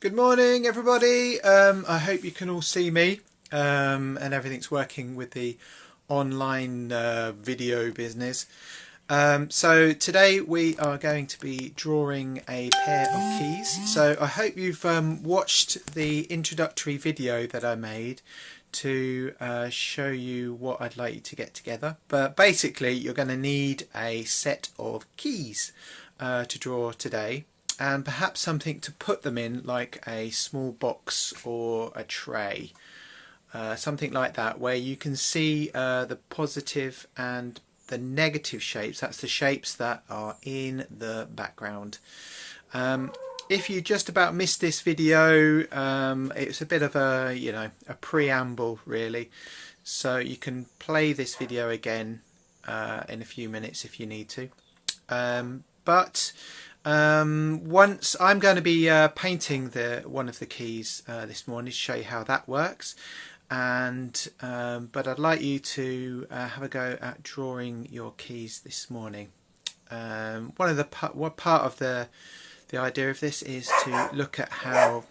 Good morning, everybody. I hope you can all see me and everything's working with the online video business. So today we are going to be drawing a pair of keys. So I hope you've watched the introductory video that I made to show you what I'd like you to get together. But basically you're going to need a set of keys to draw today, and perhaps something to put them in, like a small box or a tray, something like that, where you can see the positive and the negative shapes. That's the shapes that are in the background. If you just about missed this video, it's a bit of a a preamble really, so you can play this video again in a few minutes if you need to. Once I'm going to be painting one of the keys this morning to show you how that works, and but I'd like you to have a go at drawing your keys this morning. What part of the idea of this is to look at how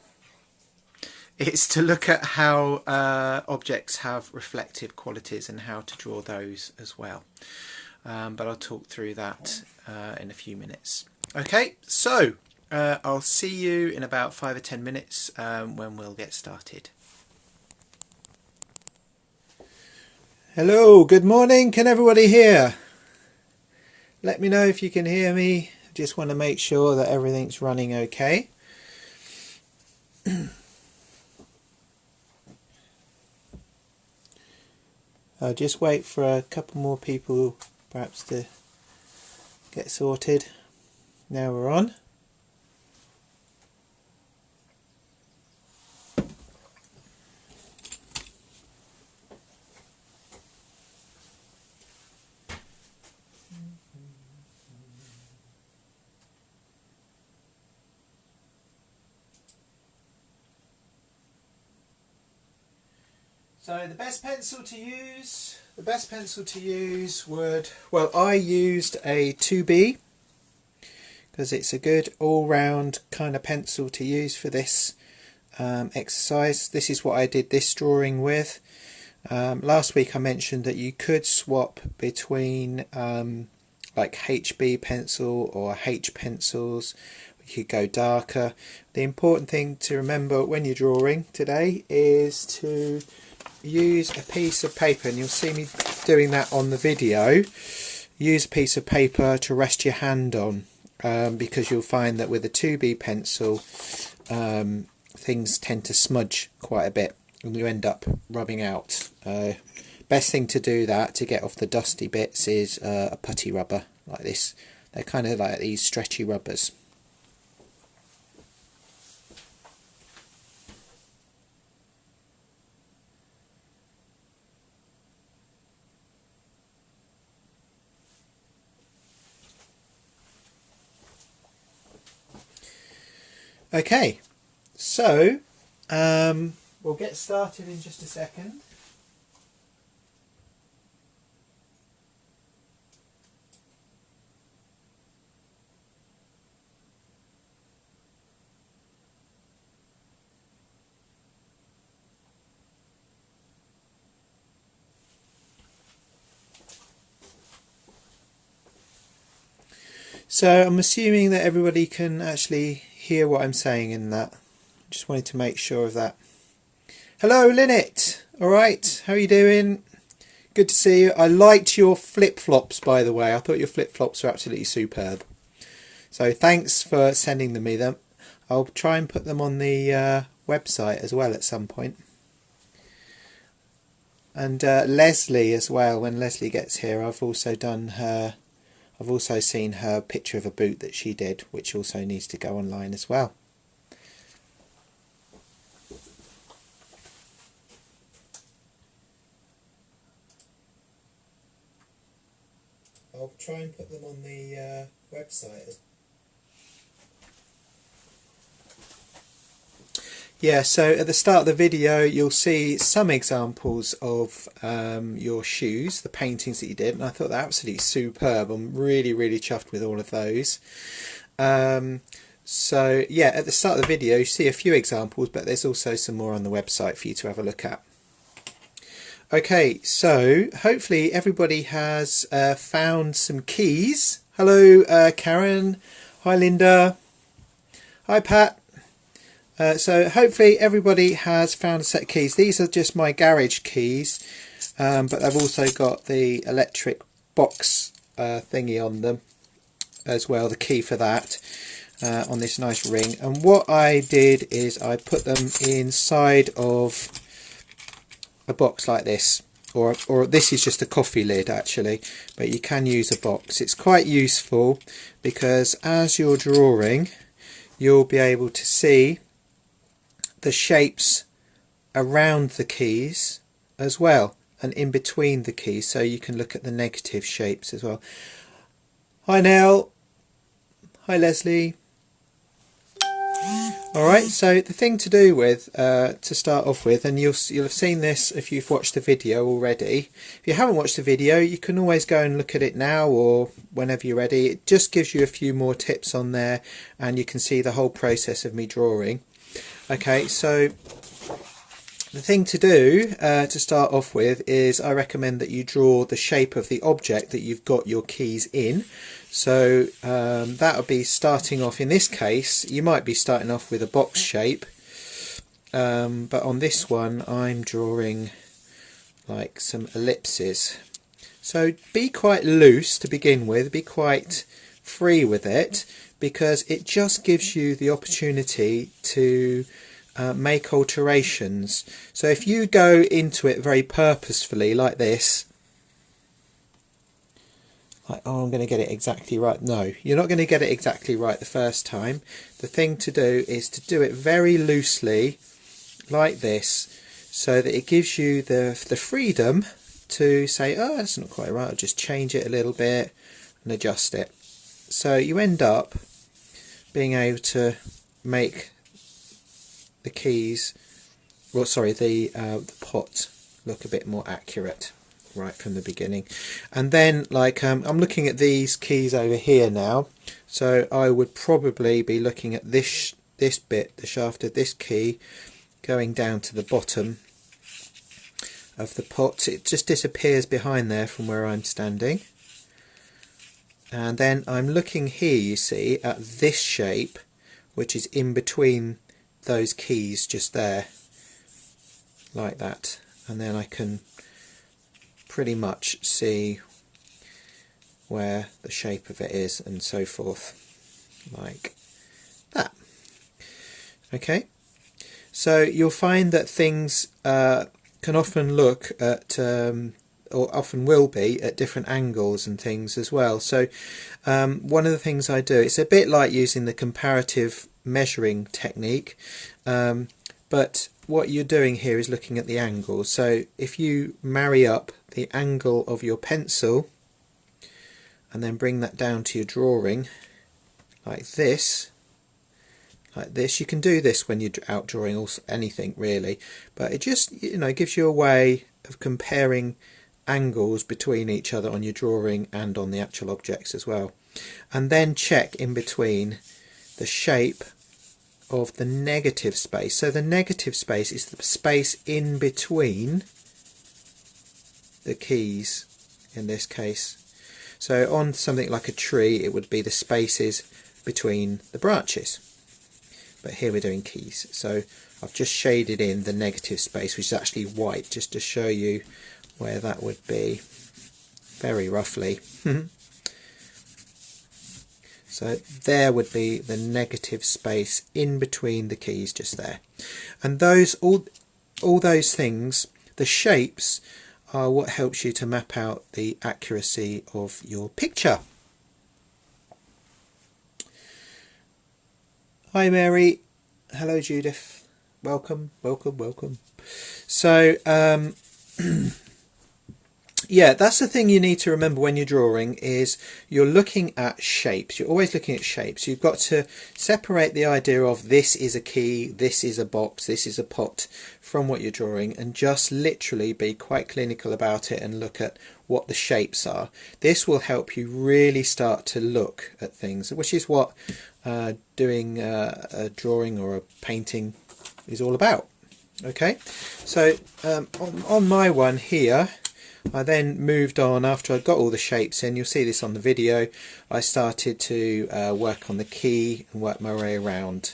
objects have reflective qualities and how to draw those as well. But I'll talk through that in a few minutes. Okay, so I'll see you in about 5 or 10 minutes when we'll get started. Hello, good morning. Can everybody hear? Let me know if you can hear me. Just want to make sure that everything's running okay. I'll just wait for a couple more people perhaps to get sorted. Now we're on. So the best pencil to use would, well, I used a 2B because it's a good all-round kind of pencil to use for this exercise. This is what I did this drawing with. Last week I mentioned that you could swap between like HB pencil or H pencils. You could go darker. The important thing to remember when you're drawing today is to use a piece of paper, and you'll see me doing that on the video. Use a piece of paper to rest your hand on, because you'll find that with a 2B pencil things tend to smudge quite a bit and you end up rubbing out. Best thing to do that to get off the dusty bits is a putty rubber like this. They're kind of like these stretchy rubbers. Okay, so we'll get started in just a second. So I'm assuming that everybody can actually hear what I'm saying in that. Just wanted to make sure of that. Hello Lynette, alright, how are you doing? Good to see you. I liked your flip-flops, by the way. I thought your flip-flops were absolutely superb. So thanks for sending me them. I'll try and put them on the website as well at some point. And Leslie as well, when Leslie gets here, I've also seen her picture of a boot that she did, which also needs to go online as well. I'll try and put them on the website. Yeah, so at the start of the video you'll see some examples of your shoes, the paintings that you did, and I thought they're absolutely superb. I'm really chuffed with all of those. So yeah, at the start of the video you see a few examples, but there's also some more on the website for you to have a look at. Okay, so hopefully everybody has found some keys. Hello Karen, hi Linda, hi Pat. So hopefully everybody has found a set of keys. These are just my garage keys, but I've also got the electric box thingy on them as well, the key for that. On this nice ring, and what I did is I put them inside of a box like this, or this is just a coffee lid actually, but you can use a box. It's quite useful because as you're drawing you'll be able to see the shapes around the keys as well, and in between the keys, so you can look at the negative shapes as well. Hi Nell, hi Leslie. Alright, so the thing to do with, to start off with, and you'll have seen this if you've watched the video already. If you haven't watched the video, you can always go and look at it now or whenever you're ready. It just gives you a few more tips on there, and you can see the whole process of me drawing. Okay, so the thing to do to start off with is I recommend that you draw the shape of the object that you've got your keys in. So that'll be starting off, in this case you might be starting off with a box shape, but on this one I'm drawing like some ellipses. So be quite loose to begin with, be quite free with it, because it just gives you the opportunity to make alterations. So if you go into it very purposefully like this, like, oh, I'm going to get it exactly right. No, you're not going to get it exactly right the first time. The thing to do is to do it very loosely like this, so that it gives you the freedom to say, oh, that's not quite right, I'll just change it a little bit and adjust it. So you end up being able to make the keys, well, sorry, the pot look a bit more accurate right from the beginning. And then, like, I'm looking at these keys over here now, so I would probably be looking at this bit, the shaft of this key, going down to the bottom of the pot. It just disappears behind there from where I'm standing. And then I'm looking here, you see, at this shape, which is in between those keys just there, like that. And then I can pretty much see where the shape of it is and so forth, like that. Okay, so you'll find that things can often look at or often will be at different angles and things as well. So one of the things I do, it's a bit like using the comparative measuring technique, but what you're doing here is looking at the angle. So if you marry up the angle of your pencil and then bring that down to your drawing like this, you can do this when you're out drawing or anything really, but it just, you know, gives you a way of comparing angles between each other on your drawing and on the actual objects as well. And then check in between the shape of the negative space. So the negative space is the space in between the keys in this case. So on something like a tree it would be the spaces between the branches, but here we're doing keys. So I've just shaded in the negative space, which is actually white, just to show you where that would be very roughly. So there would be the negative space in between the keys just there. And those all those things, the shapes, are what helps you to map out the accuracy of your picture. Hi Mary. Hello Judith. Welcome, welcome, welcome. So yeah, that's the thing you need to remember when you're drawing, is you're looking at shapes. You're always looking at shapes. You've got to separate the idea of this is a key, this is a box, this is a pot from what you're drawing, and just literally be quite clinical about it and look at what the shapes are. This will help you really start to look at things, which is what doing a drawing or a painting is all about. Okay, so on my one here, I then moved on after I got all the shapes in. You'll see this on the video. I started to work on the key and work my way around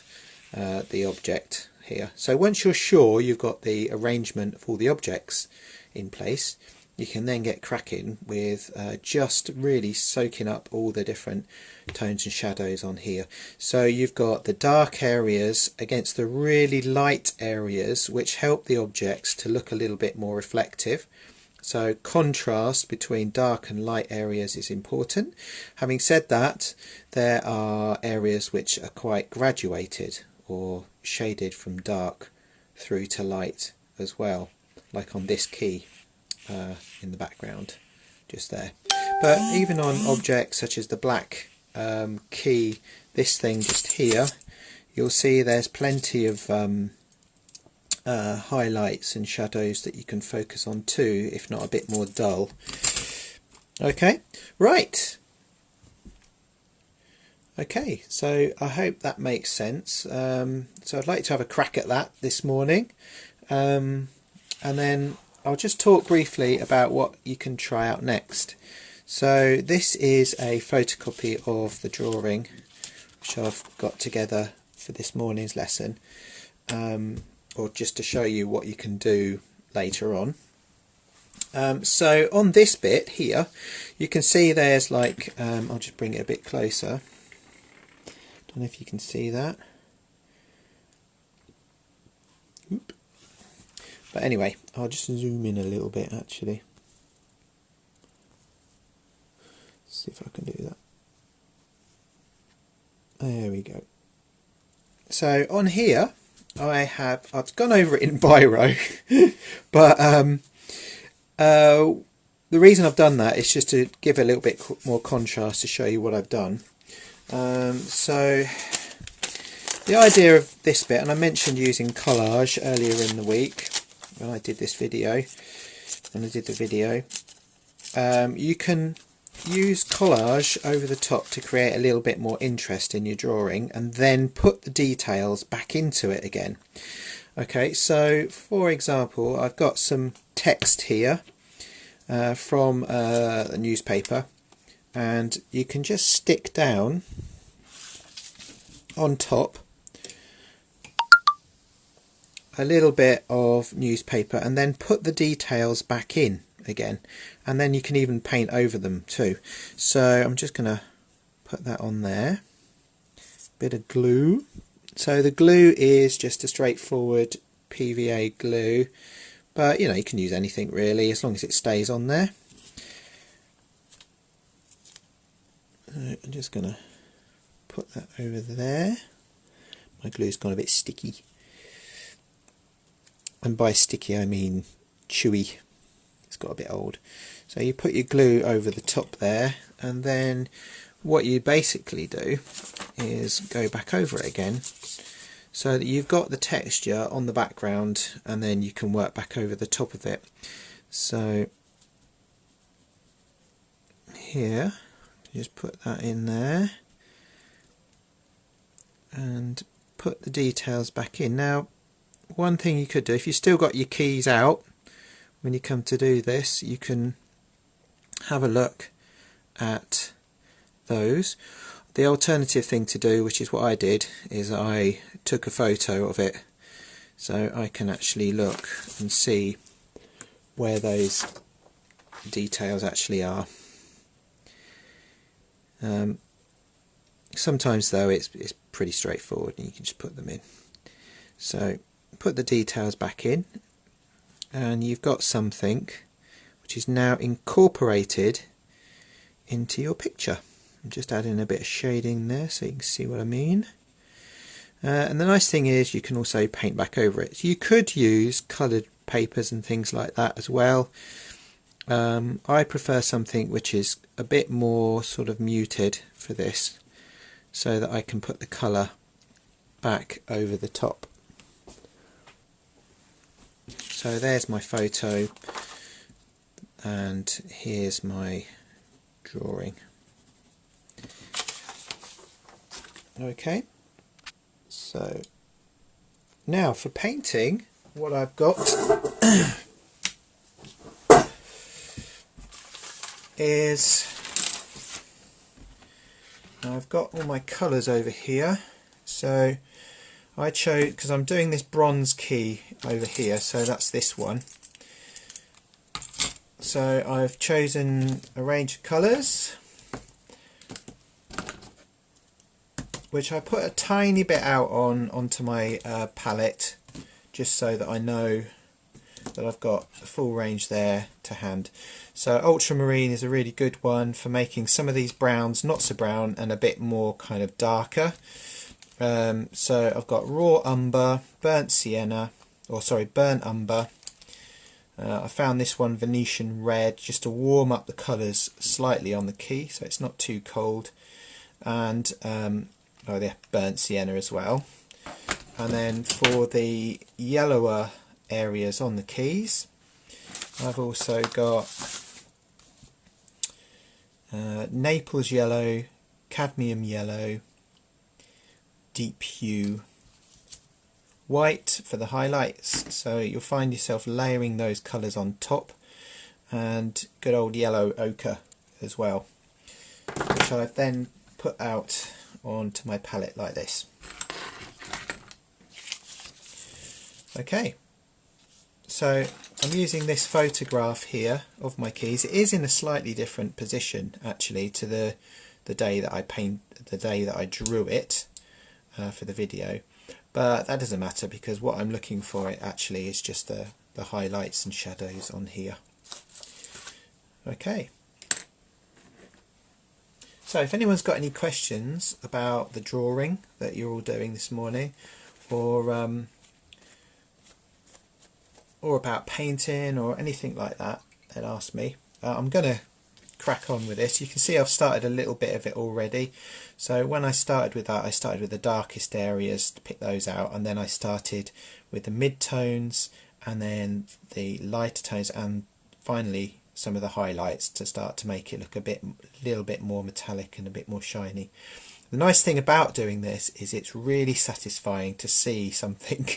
the object here. So once you're sure you've got the arrangement of all the objects in place, you can then get cracking with just really soaking up all the different tones and shadows on here. So you've got the dark areas against the really light areas, which help the objects to look a little bit more reflective. So contrast between dark and light areas is important. Having said that, there are areas which are quite graduated or shaded from dark through to light as well, like on this key in the background just there. But even on objects such as the black key, this thing just here, you'll see there's plenty of highlights and shadows that you can focus on too, if not a bit more dull. Okay, right. Okay, so I hope that makes sense. So I'd like to have a crack at that this morning, and then I'll just talk briefly about what you can try out next. So this is a photocopy of the drawing which I've got together for this morning's lesson, or just to show you what you can do later on. So on this bit here, you can see there's like, I'll just bring it a bit closer. Don't know if you can see that. Oop. But anyway, I'll just zoom in a little bit actually. See if I can do that. There we go. So on here, I've gone over it in biro, but the reason I've done that is just to give a little bit more contrast to show you what I've done. So the idea of this bit, and I mentioned using collage earlier in the week when I did this video, you can use collage over the top to create a little bit more interest in your drawing and then put the details back into it again. Okay, so for example, I've got some text here from a newspaper, and you can just stick down on top a little bit of newspaper and then put the details back in again, and then you can even paint over them too. So I'm just going to put that on there, bit of glue. So the glue is just a straightforward PVA glue, but you know, you can use anything really as long as it stays on there. I'm just going to put that over there. My glue's gone a bit sticky, and by sticky I mean chewy. It's got a bit old. So you put your glue over the top there, and then what you basically do is go back over it again so that you've got the texture on the background, and then you can work back over the top of it. So here, just put that in there and put the details back in. Now, one thing you could do, if you've still got your keys out when you come to do this, you can have a look at those. The alternative thing to do, which is what I did, is I took a photo of it so I can actually look and see where those details actually are. Sometimes though it's pretty straightforward and you can just put them in. So put the details back in, and you've got something which is now incorporated into your picture. I'm just adding a bit of shading there so you can see what I mean. And the nice thing is you can also paint back over it. So you could use coloured papers and things like that as well. I prefer something which is a bit more sort of muted for this, so that I can put the colour back over the top. So there's my photo, and here's my drawing. Okay, so now for painting, what I've got is I've got all my colours over here. So I chose, because I'm doing this bronze key over here, so that's this one. So I've chosen a range of colours, which I put a tiny bit out onto my palette, just so that I know that I've got the full range there to hand. So ultramarine is a really good one for making some of these browns not so brown and a bit more kind of darker. So I've got raw umber, burnt sienna, or sorry, burnt umber. I found this one Venetian red, just to warm up the colours slightly on the key so it's not too cold. And oh, yeah, burnt sienna as well. And then for the yellower areas on the keys, I've also got Naples yellow, cadmium yellow, deep hue, white for the highlights, so you'll find yourself layering those colours on top, and good old yellow ochre as well, which I've then put out onto my palette like this. Okay, so I'm using this photograph here of my keys. It is in a slightly different position actually to the day that I drew it for the video, but that doesn't matter because what I'm looking for actually is just the highlights and shadows on here. Okay, so if anyone's got any questions about the drawing that you're all doing this morning, or about painting or anything like that, then ask me. I'm going to crack on with this. You can see I've started a little bit of it already. So when I started with that, I started with the darkest areas to pick those out, and then I started with the mid-tones and then the lighter tones, and finally some of the highlights to start to make it look a little bit more metallic and a bit more shiny. The nice thing about doing this is it's really satisfying to see something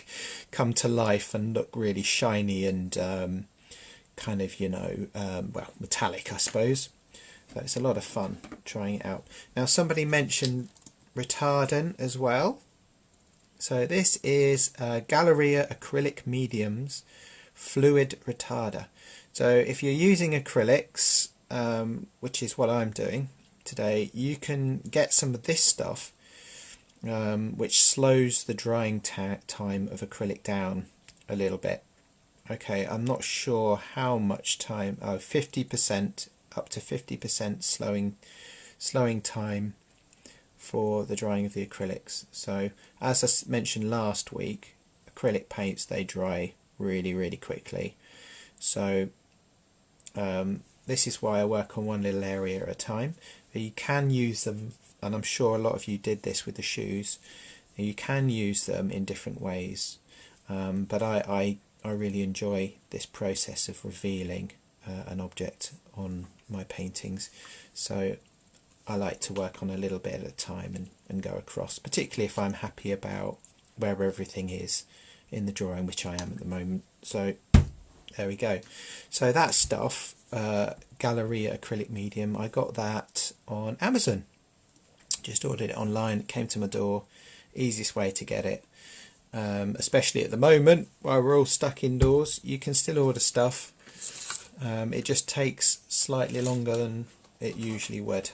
come to life and look really shiny and kind of, you know, well, metallic, I suppose. So it's a lot of fun trying it out. Now somebody mentioned retardant as well. So this is Galleria Acrylic Mediums Fluid Retarder. So if you're using acrylics, which is what I'm doing today, you can get some of this stuff which slows the drying time of acrylic down a little bit. Okay, I'm not sure how much time. 50%, up to 50% slowing time for the drying of the acrylics. So as I mentioned last week, acrylic paints, they dry really quickly. So this is why I work on one little area at a time. But you can use them, and I'm sure a lot of you did this with the shoes. You can use them in different ways, but I really enjoy this process of revealing an object on my paintings. So I like to work on a little bit at a time and go across, particularly if I'm happy about where everything is in the drawing, which I am at the moment. So there we go. So that stuff, Galleria Acrylic Medium, I got that on Amazon. Just ordered it online, it came to my door. Easiest way to get it. Especially at the moment while we're all stuck indoors, you can still order stuff. It just takes slightly longer than it usually would.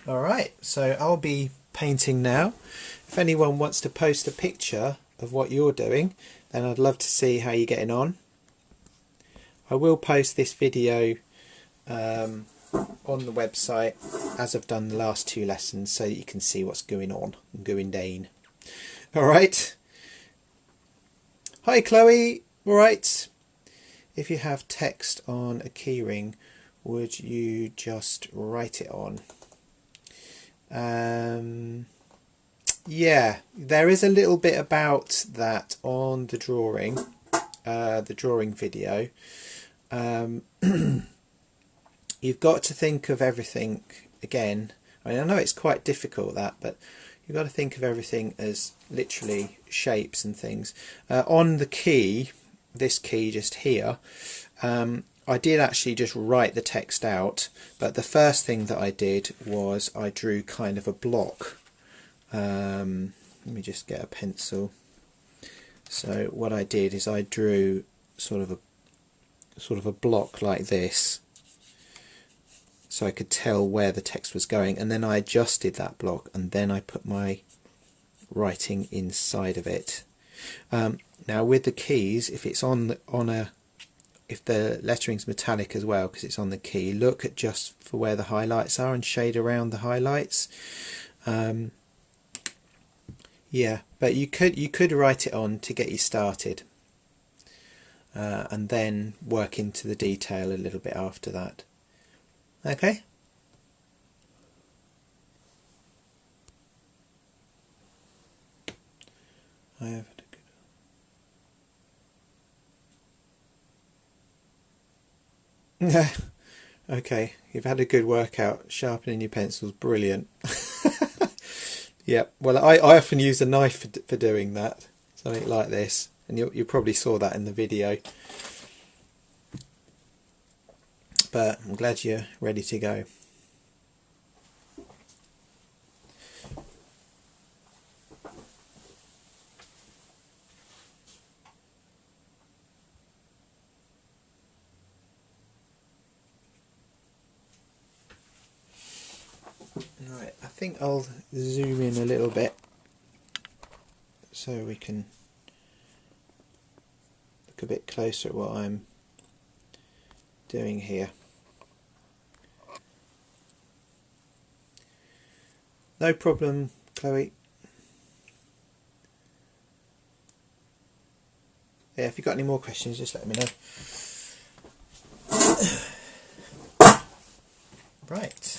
Alright, so I'll be painting now. If anyone wants to post a picture of what you're doing, then I'd love to see how you're getting on. I will post this video on the website as I've done the last two lessons, so that you can see what's going on and going down. Alright. Hi Chloe. Alright. If you have text on a keyring, would you just write it on? Yeah, there is a little bit about that on the drawing video. You've got to think of everything again. I mean, I know it's quite difficult that, but you've got to think of everything as literally shapes and things. On the key, this key just here, I did actually just write the text out, but the first thing that I did was I drew kind of a block. Let me just get a pencil. So what I did is I drew sort of a block like this, so I could tell where the text was going, and then I adjusted that block, and then I put my writing inside of it. Now with the keys, if it's if the lettering's metallic as well, because it's on the key, look at just for where the highlights are and shade around the highlights. Yeah, but you could write it on to get you started, and then work into the detail a little bit after that. Okay. I have had a good... Okay, you've had a good workout. Sharpening your pencils, brilliant. Yep. Well, I often use a knife for doing that, something like this, and you probably saw that in the video. But I'm glad you're ready to go. Right, I think I'll zoom in a little bit so we can look a bit closer at what I'm doing here. No problem, Chloe. Yeah, if you've got any more questions, just let me know. Right.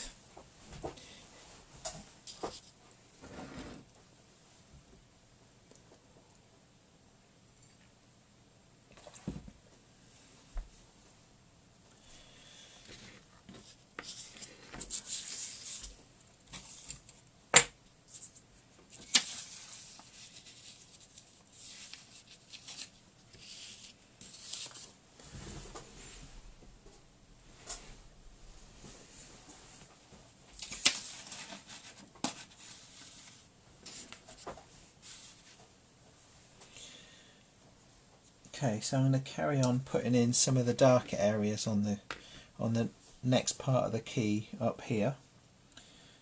Okay, so I'm going to carry on putting in some of the darker areas on the next part of the key up here.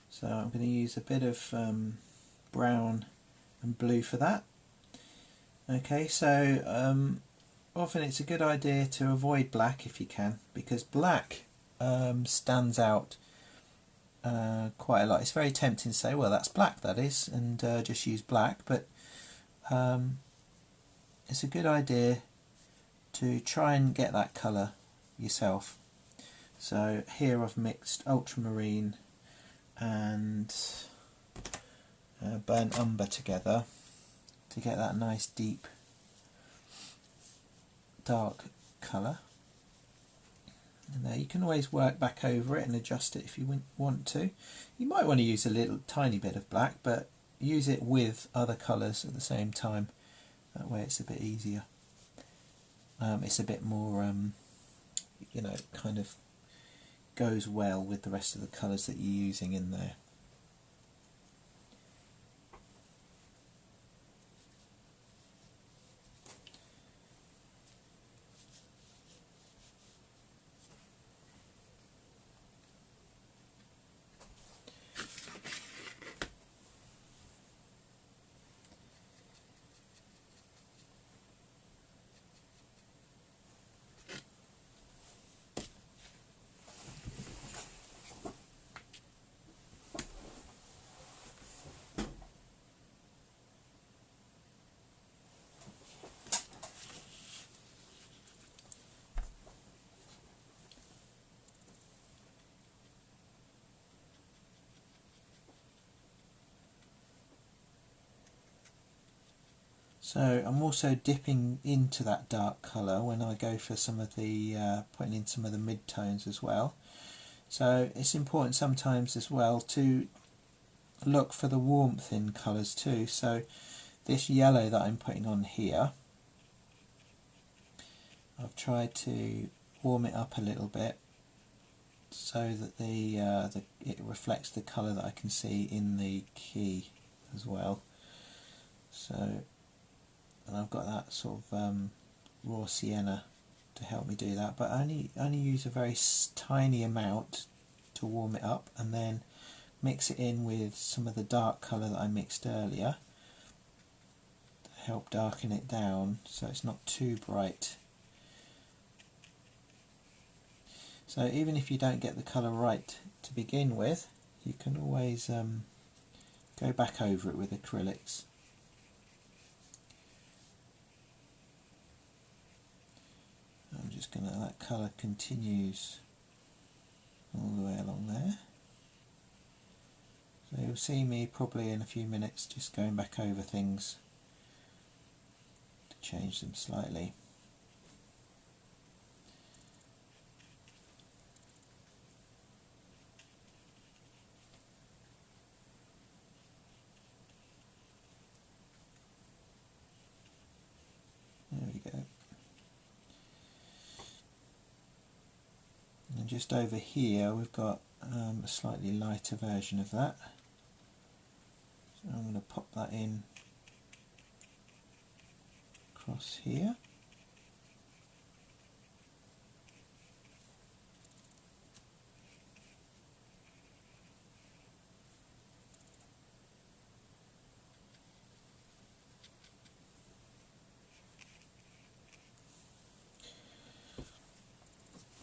So I'm going to use a bit of brown and blue for that. Okay, so often it's a good idea to avoid black if you can, because black stands out quite a lot. It's very tempting to say, well, that's black, that is, and just use black, but it's a good idea to try and get that colour yourself. So here I've mixed ultramarine and burnt umber together to get that nice deep dark colour. And there, you can always work back over it and adjust it if you want to. You might want to use a little tiny bit of black, but use it with other colours at the same time. That way it's a bit easier. It's a bit more, you know, kind of goes well with the rest of the colours that you're using in there. So I'm also dipping into that dark colour when I go for some of the putting in some of the mid-tones as well. So it's important sometimes as well to look for the warmth in colours too. So this yellow that I'm putting on here, I've tried to warm it up a little bit so that it reflects the colour that I can see in the key as well. So, and I've got that sort of raw sienna to help me do that, but only use a very tiny amount to warm it up, and then mix it in with some of the dark colour that I mixed earlier to help darken it down so it's not too bright. So even if you don't get the colour right to begin with, you can always go back over it with acrylics. I'm just going to, that colour continues all the way along there. So you'll see me probably in a few minutes just going back over things to change them slightly. There we go. And just over here we've got a slightly lighter version of that. So I'm going to pop that in across here.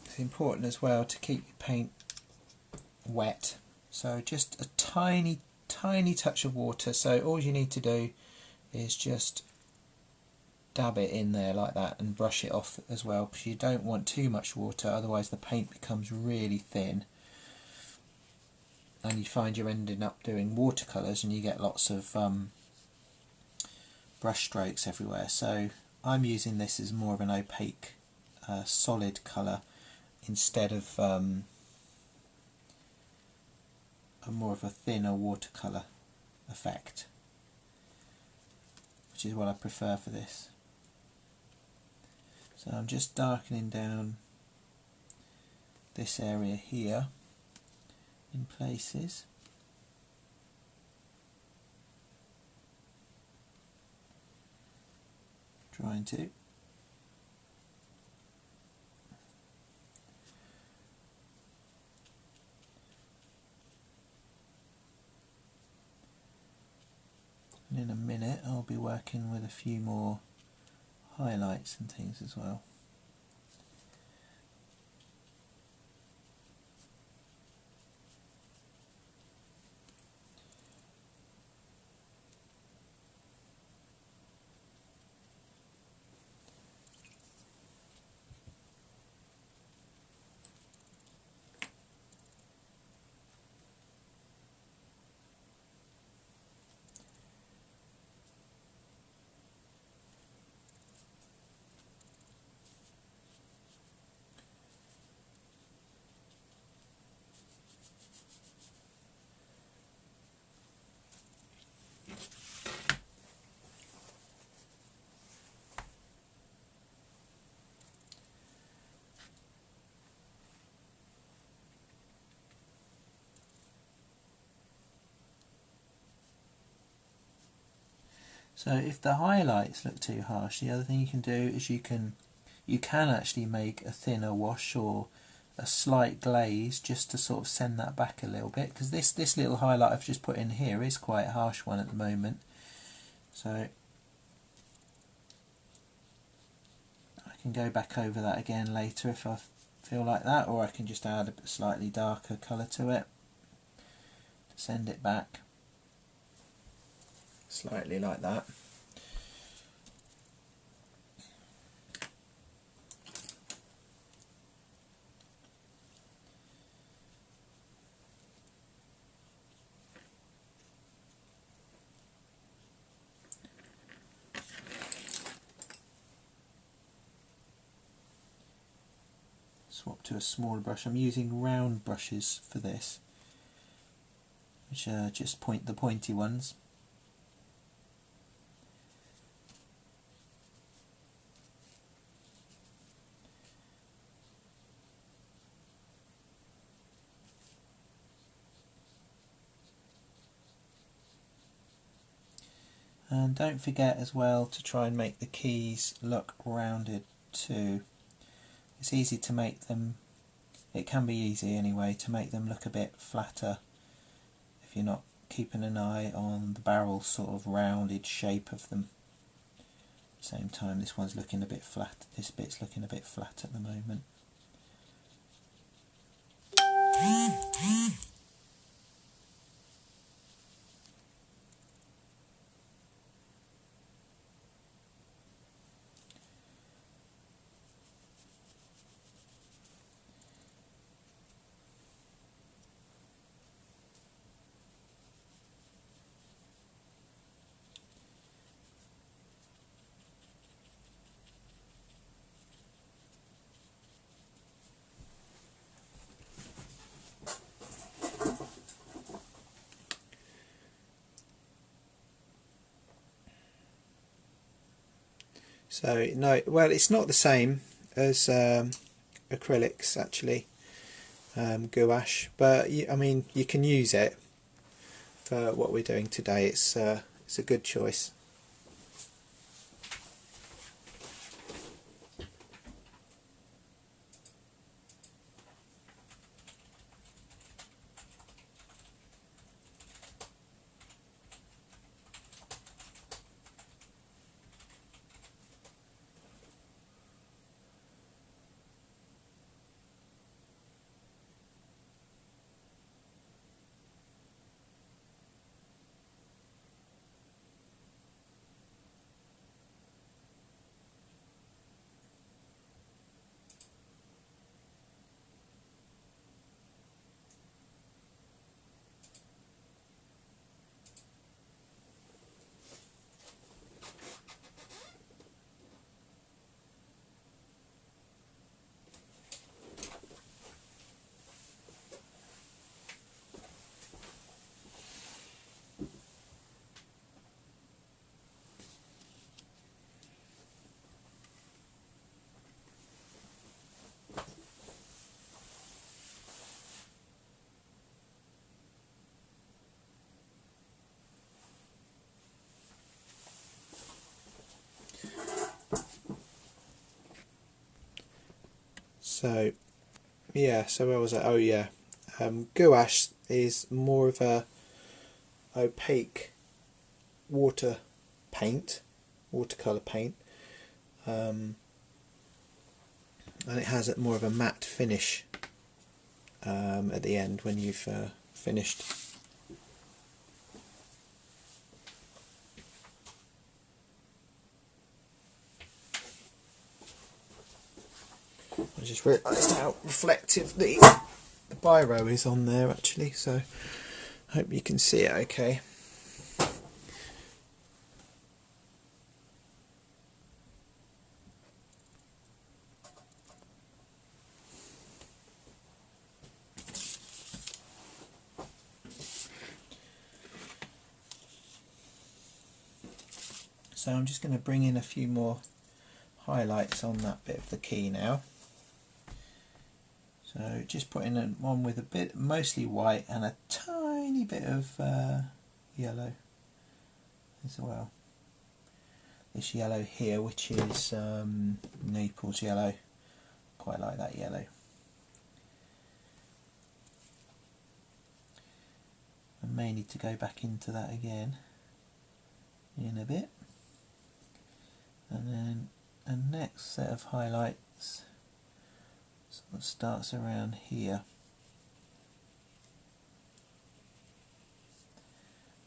It's important as well to keep your paint wet, so just a tiny touch of water. So all you need to do is just dab it in there like that and brush it off as well, because you don't want too much water, otherwise the paint becomes really thin and you find you're ending up doing watercolours and you get lots of brush strokes everywhere. So I'm using this as more of an opaque solid colour instead of more of a thinner watercolour effect, which is what I prefer for this. So I'm just darkening down this area here in places. Trying to. And in a minute I'll be working with a few more highlights and things as well. So if the highlights look too harsh, the other thing you can do is you can actually make a thinner wash or a slight glaze just to sort of send that back a little bit, because this little highlight I've just put in here is quite a harsh one at the moment. So I can go back over that again later if I feel like that, or I can just add a slightly darker colour to it to send it back. Slightly like that. Swap to a smaller brush. I'm using round brushes for this. which are just the pointy ones. And don't forget as well to try and make the keys look rounded too. It's easy to make them, it can be easy anyway, to make them look a bit flatter if you're not keeping an eye on the barrel sort of rounded shape of them. At the same time, this one's looking a bit flat, this bit's looking a bit flat at the moment. So no, well, it's not the same as acrylics actually, gouache, but I mean you can use it for what we're doing today. It's a good choice. So yeah, so where was I? Oh yeah, gouache is more of a opaque watercolour paint, and it has more of a matte finish at the end when you've finished. I just realised how reflective the biro is on there actually, so I hope you can see it okay. So I'm just going to bring in a few more highlights on that bit of the key now. So just putting in one with a bit, mostly white and a tiny bit of yellow as well. This yellow here, which is Naples yellow, quite like that yellow. I may need to go back into that again in a bit. And then a next set of highlights sort of starts around here.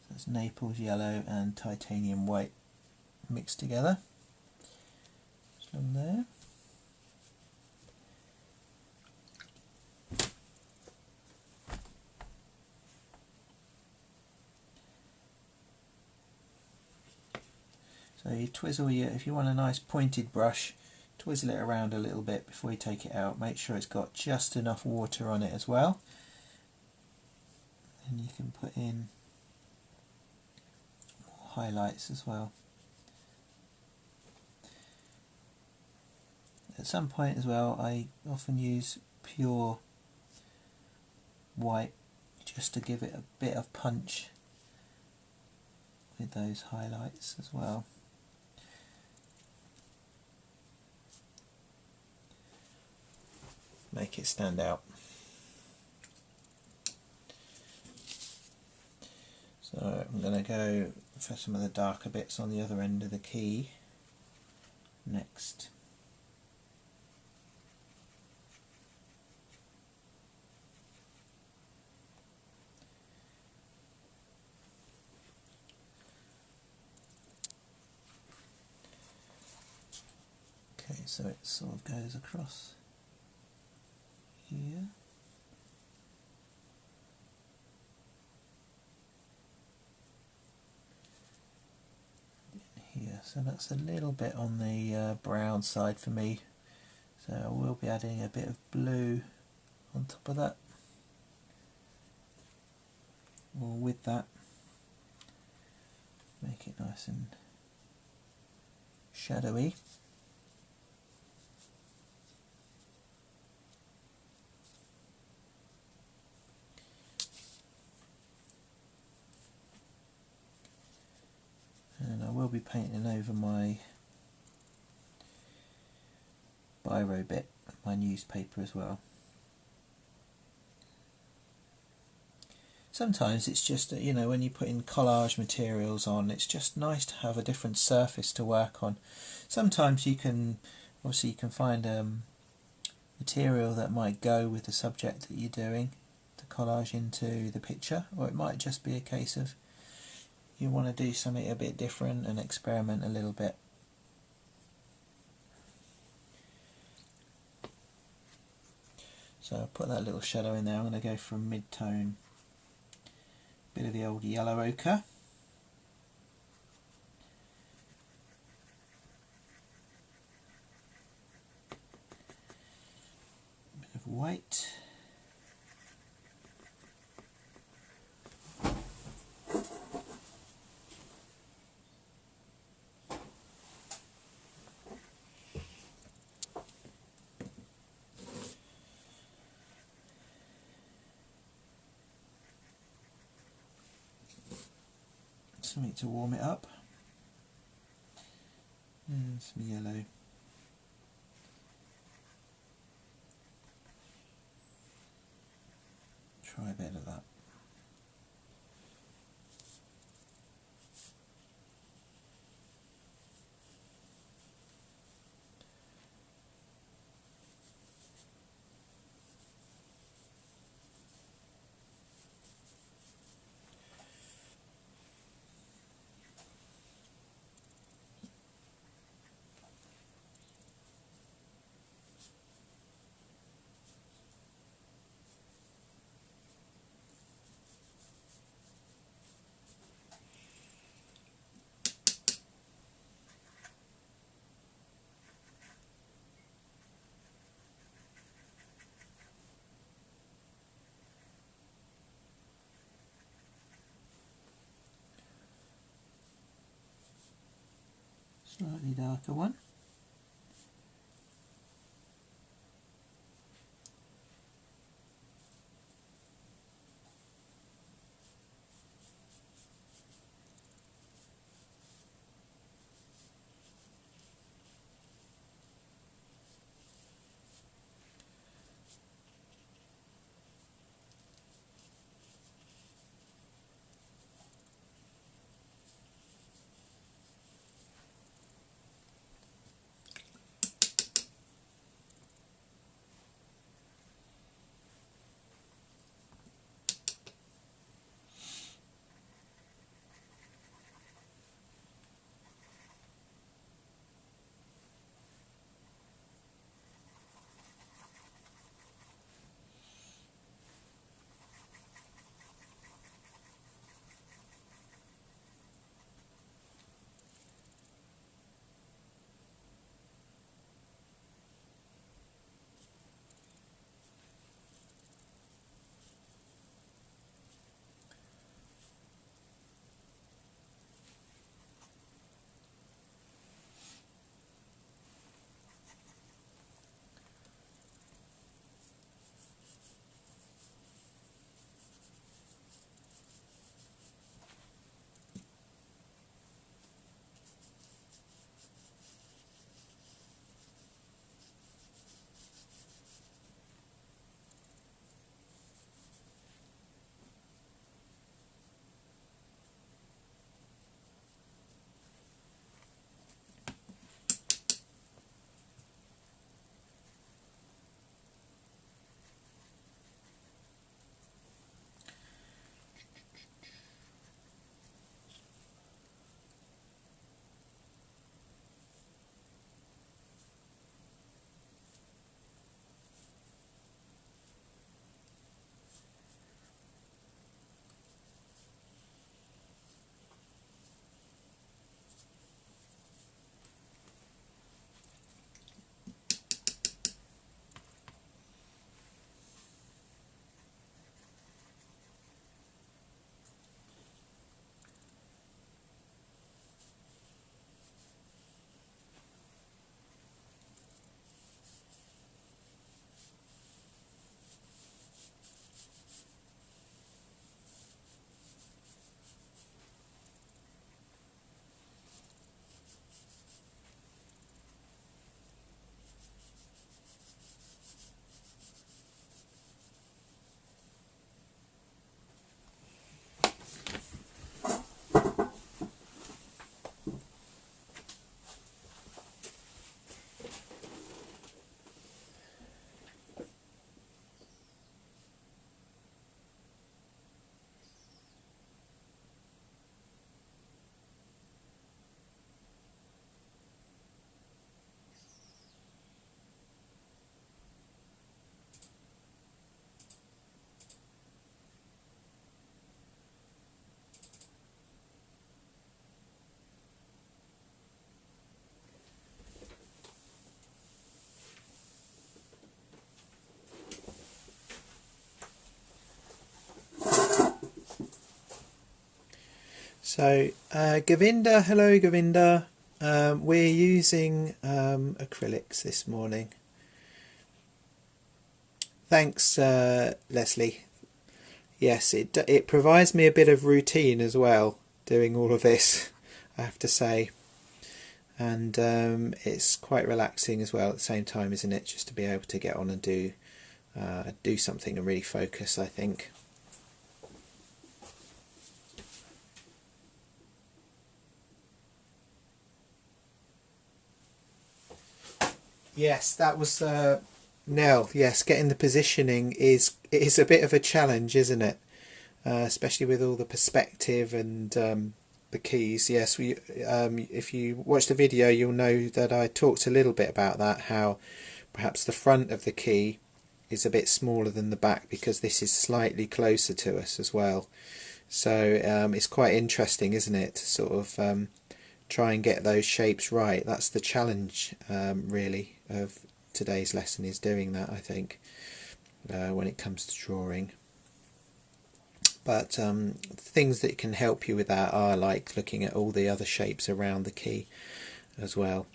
So it's Naples yellow and titanium white mixed together. From there. So you twizzle if you want a nice pointed brush, twizzle it around a little bit before you take it out. Make sure it's got just enough water on it as well. And you can put in more highlights as well. At some point as well, I often use pure white just to give it a bit of punch with those highlights as well. Make it stand out. So I'm going to go for some of the darker bits on the other end of the key next. Okay, so it sort of goes across here. Here, so that's a little bit on the brown side for me, so I will be adding a bit of blue on top of that, or with that, make it nice and shadowy. And I will be painting over my biro bit, my newspaper as well. Sometimes it's just, you know, when you put in collage materials on, it's just nice to have a different surface to work on. Sometimes you can, obviously you can find material that might go with the subject that you're doing to collage into the picture, or it might just be a case of you want to do something a bit different and experiment a little bit. So I'll put that little shadow in there. I'm going to go for a mid-tone, bit of the old yellow ochre. Bit of white. Something to warm it up, and some yellow. Try a bit of that. Slightly darker one. So Govinda, hello Govinda. We're using acrylics this morning. Thanks Leslie. Yes, it provides me a bit of routine as well, doing all of this, I have to say. And it's quite relaxing as well at the same time, isn't it? Just to be able to get on and do something and really focus, I think. Yes, that was Nell. Yes, getting the positioning is a bit of a challenge, isn't it? Especially with all the perspective and the keys. Yes, if you watch the video, you'll know that I talked a little bit about that. How perhaps the front of the key is a bit smaller than the back because this is slightly closer to us as well. So it's quite interesting, isn't it, to sort of try and get those shapes right. That's the challenge really of today's lesson, is doing that, I think, when it comes to drawing. But things that can help you with that are like looking at all the other shapes around the key as well,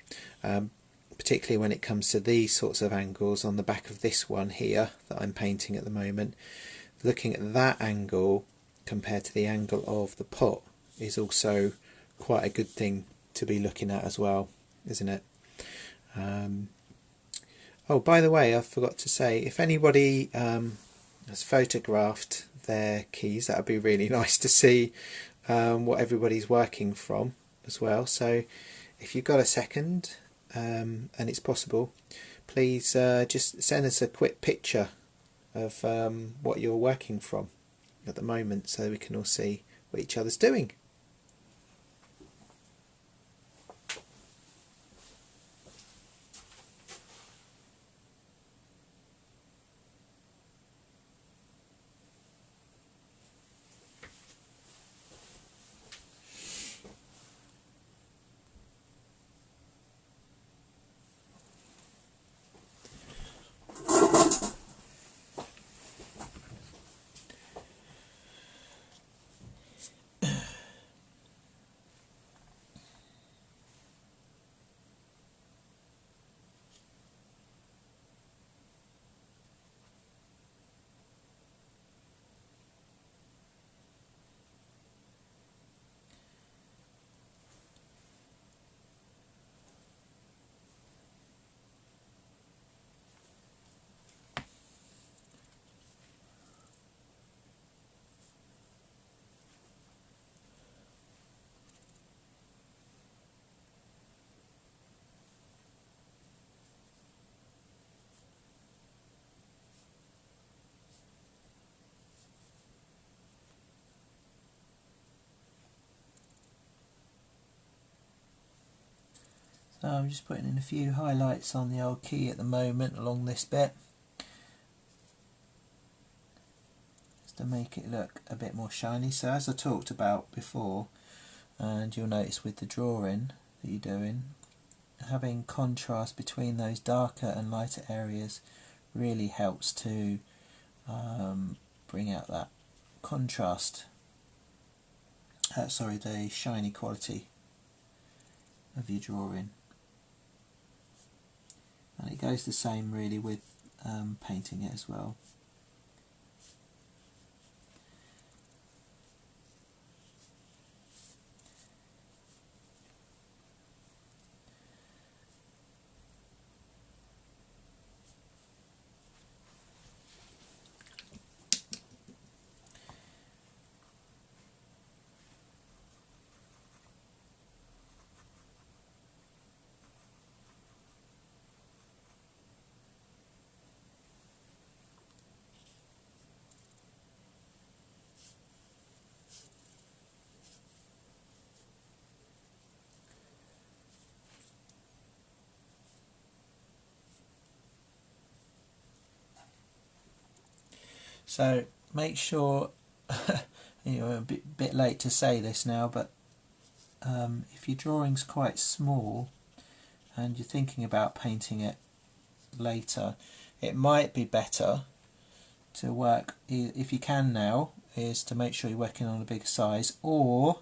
particularly when it comes to these sorts of angles on the back of this one here that I'm painting at the moment. Looking at that angle compared to the angle of the pot is also quite a good thing to be looking at as well, isn't it? Oh, by the way, I forgot to say, if anybody has photographed their keys, that would be really nice to see what everybody's working from as well. So if you've got a second and it's possible, please just send us a quick picture of what you're working from at the moment, so we can all see what each other's doing. So I'm just putting in a few highlights on the old key at the moment along this bit, just to make it look a bit more shiny. So as I talked about before, and you'll notice with the drawing that you're doing, having contrast between those darker and lighter areas really helps to bring out that contrast, the shiny quality of your drawing. And it goes the same really with painting it as well. So make sure, a bit late to say this now, but if your drawing's quite small and you're thinking about painting it later, it might be better to work, if you can now, is to make sure you're working on a bigger size, or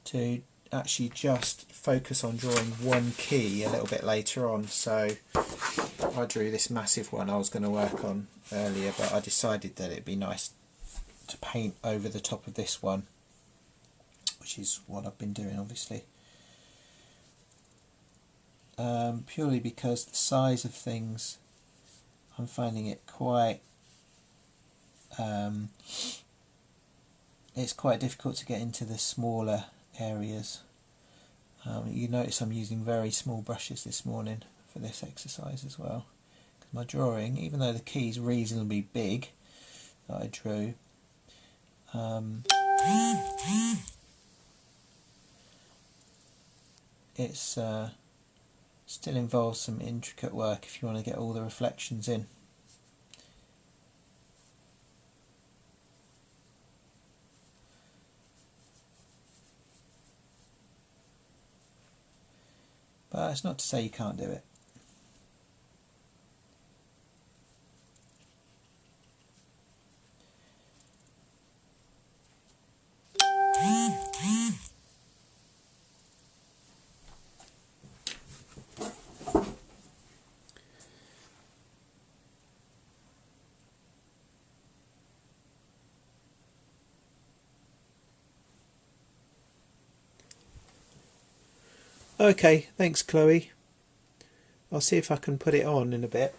to actually just focus on drawing one key a little bit later on. So I drew this massive one I was going to work on earlier, but I decided that it'd be nice to paint over the top of this one, which is what I've been doing obviously. Purely because the size of things, I'm finding it quite it's quite difficult to get into the smaller areas. You notice I'm using very small brushes this morning for this exercise as well, because my drawing, even though the key's reasonably big that I drew, it's still involves some intricate work if you want to get all the reflections in. But it's not to say you can't do it. Okay, thanks Chloe. I'll see if I can put it on in a bit.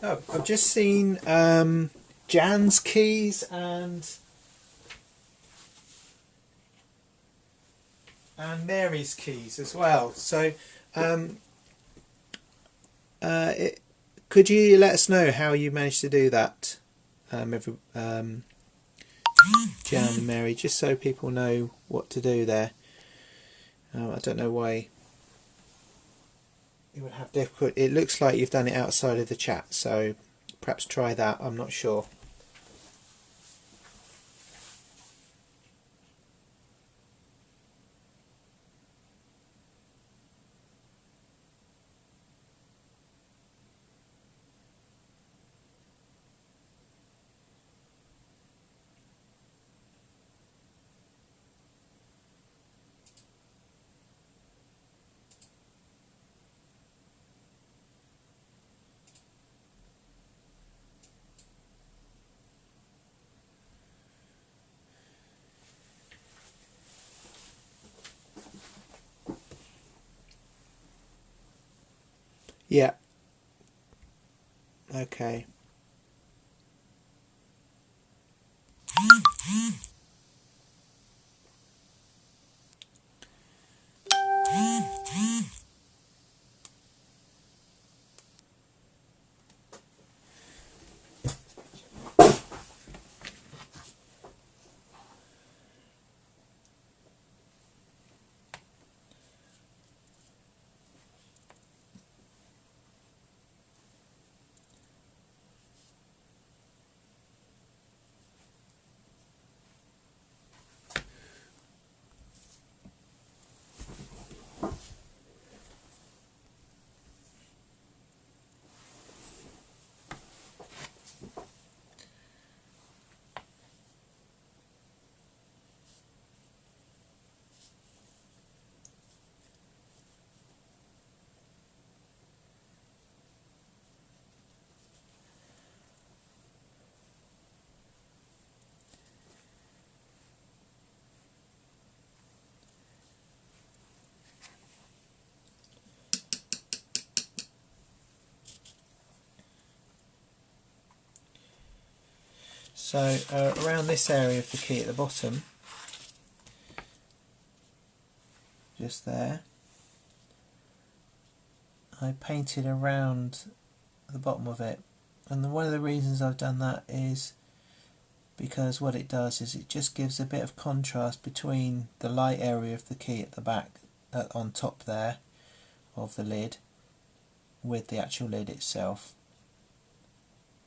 Oh, I've just seen Jan's keys and Mary's keys as well. So could you let us know how you managed to do that, Jan and Mary, just so people know what to do there. I don't know why you would have difficulty. It looks like you've done it outside of the chat, so perhaps try that. I'm not sure. Yeah. Okay. So around this area of the key at the bottom, just there, I painted around the bottom of it, and one of the reasons I've done that is because what it does is it just gives a bit of contrast between the light area of the key at the back, on top there of the lid, with the actual lid itself.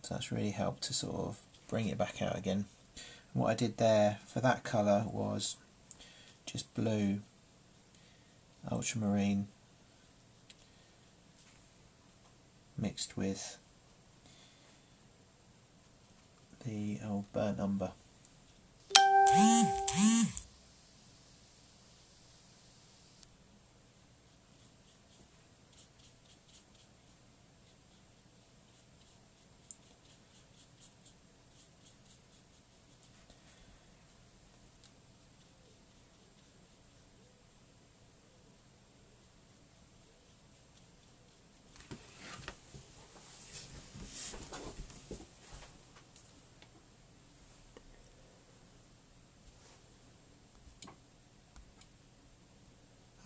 So that's really helped to sort of bring it back out again. And what I did there for that colour was just blue, ultramarine, mixed with the old burnt umber.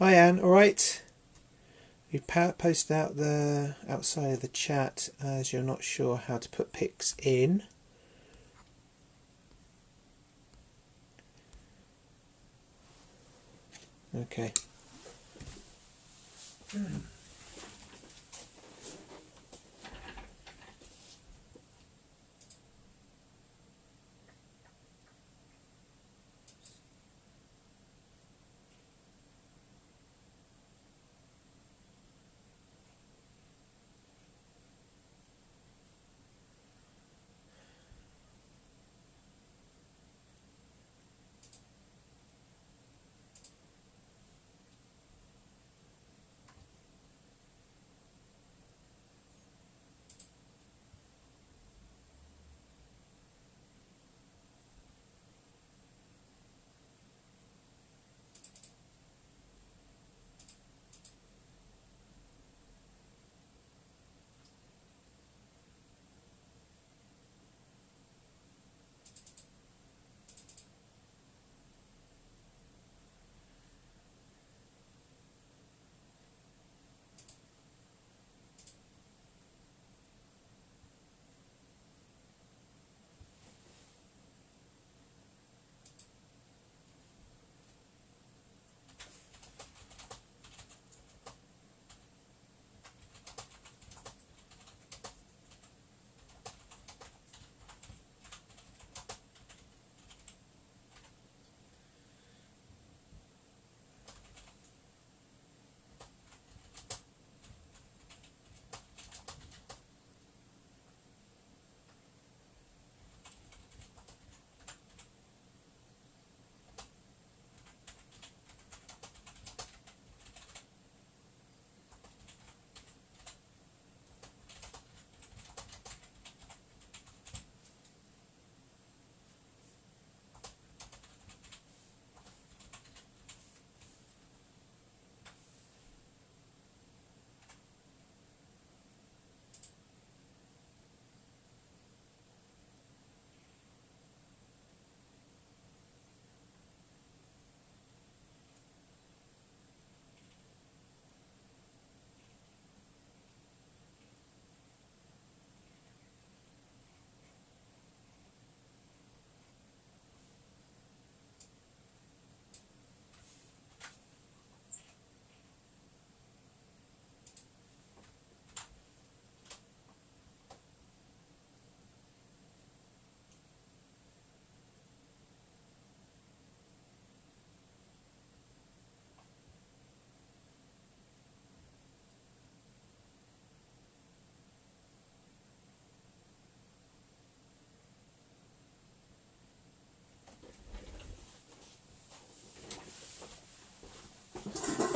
Hi Anne, alright? We posted out the outside of the chat as you're not sure how to put pics in. Okay.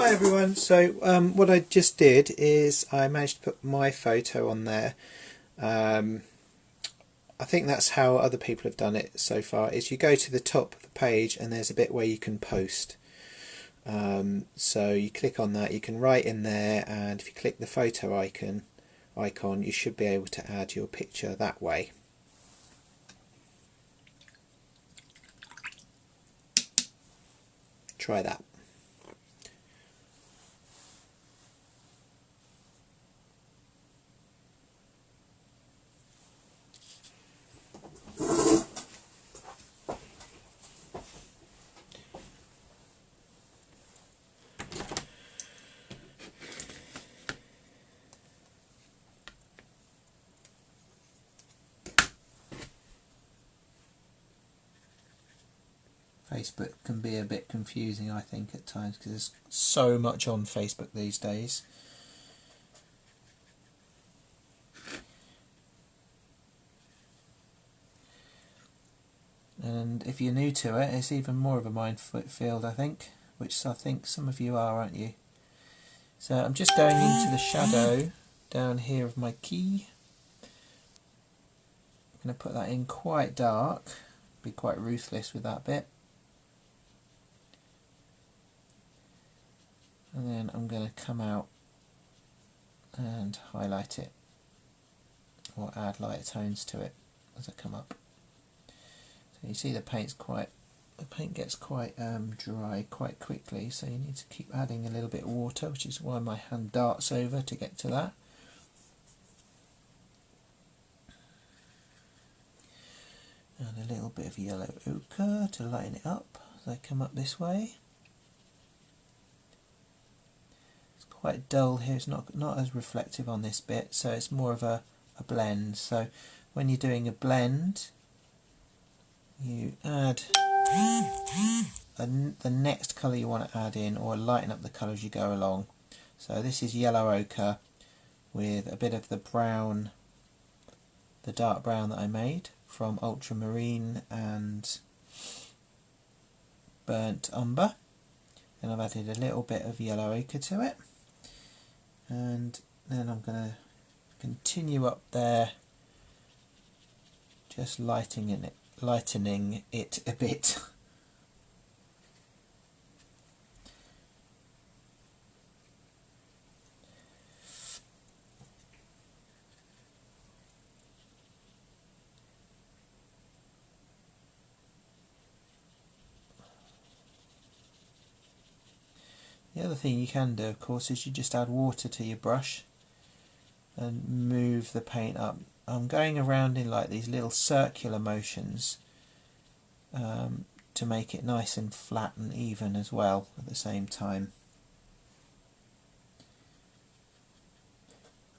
Hi everyone. So what I just did is I managed to put my photo on there. I think that's how other people have done it so far, is you go to the top of the page and there's a bit where you can post. So you click on that, you can write in there, and if you click the photo icon you should be able to add your picture that way. Try that. Facebook can be a bit confusing, I think, at times, because there's so much on Facebook these days. And if you're new to it, it's even more of a minefield, I think, which I think some of you are, aren't you? So I'm just going into the shadow down here of my key. I'm going to put that in quite dark, be quite ruthless with that bit. And then I'm going to come out and highlight it, or add lighter tones to it as I come up. So you see the paint gets quite dry quite quickly, so you need to keep adding a little bit of water, which is why my hand darts over to get to that. And a little bit of yellow ochre to lighten it up as I come up this way. Quite dull here, it's not as reflective on this bit, so it's more of a blend. So when you're doing a blend, you add the next colour you want to add in, or lighten up the colour as you go along. So this is yellow ochre with a bit of the brown, the dark brown that I made from ultramarine and burnt umber. Then I've added a little bit of yellow ochre to it. And then I'm going to continue up there, just lightening it a bit. The other thing you can do, of course, is you just add water to your brush and move the paint up. I'm going around in like these little circular motions to make it nice and flat and even as well at the same time.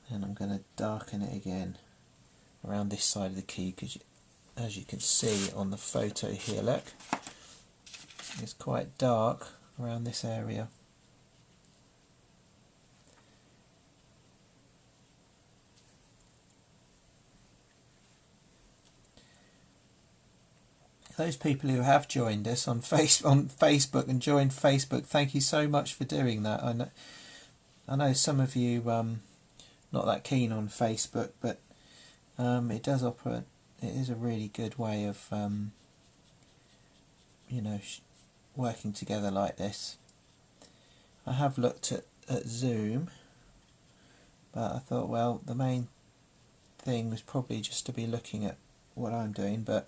And I'm going to darken it again around this side of the key, because as you can see on the photo here, look, it's quite dark around this area. Those people who have joined us on Facebook and joined Facebook, thank you so much for doing that. I know some of you not that keen on Facebook, but it does operate. It is a really good way of you know, working together like this. I have looked at Zoom, but I thought, well, the main thing was probably just to be looking at what I'm doing, but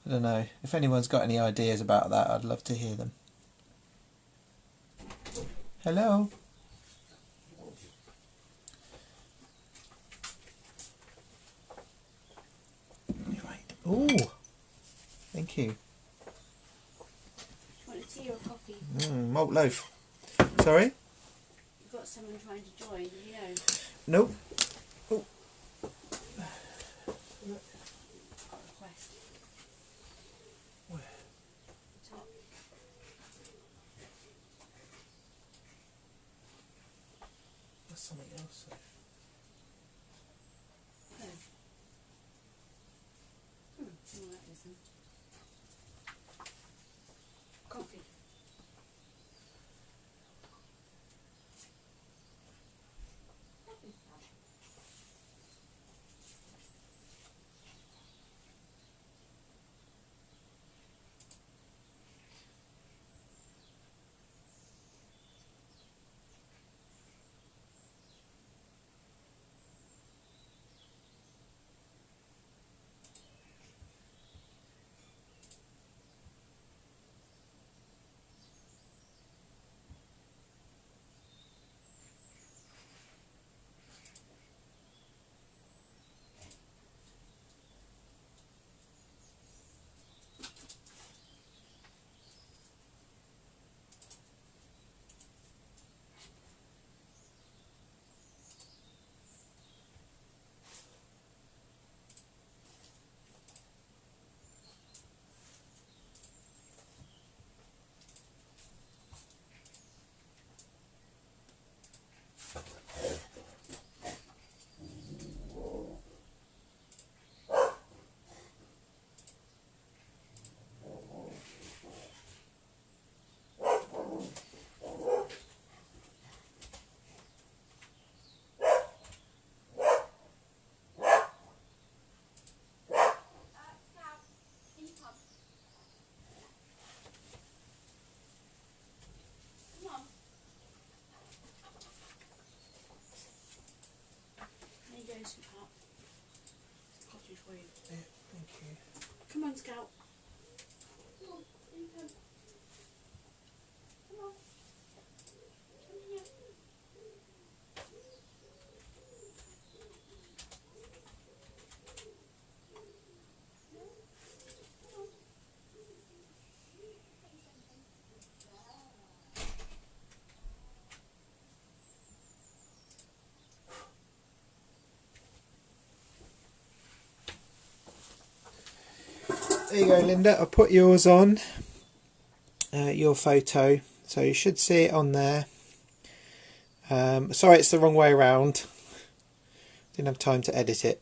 I don't know. If anyone's got any ideas about that, I'd love to hear them. Hello. Right. Oh, thank you. Do you want a tea or coffee? Malt loaf. Sorry? You've got someone trying to join, do you know? Nope. Oh. Request. Where? Top. That's something else. Oh. No, that isn't. Coffee. There you go, Linda. I'll put yours on, your photo, so you should see it on there. Sorry, it's the wrong way around. Didn't have time to edit it.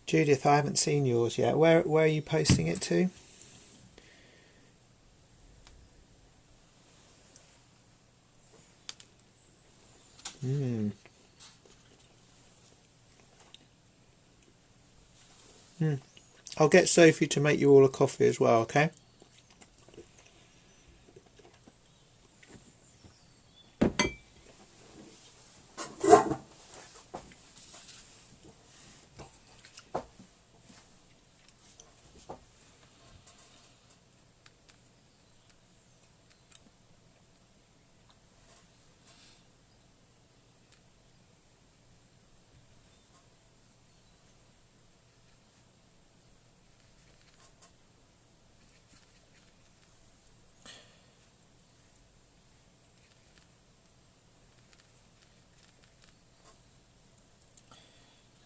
Judith, I haven't seen yours yet. Where are you posting it to? I'll get Sophie to make you all a coffee as well, okay?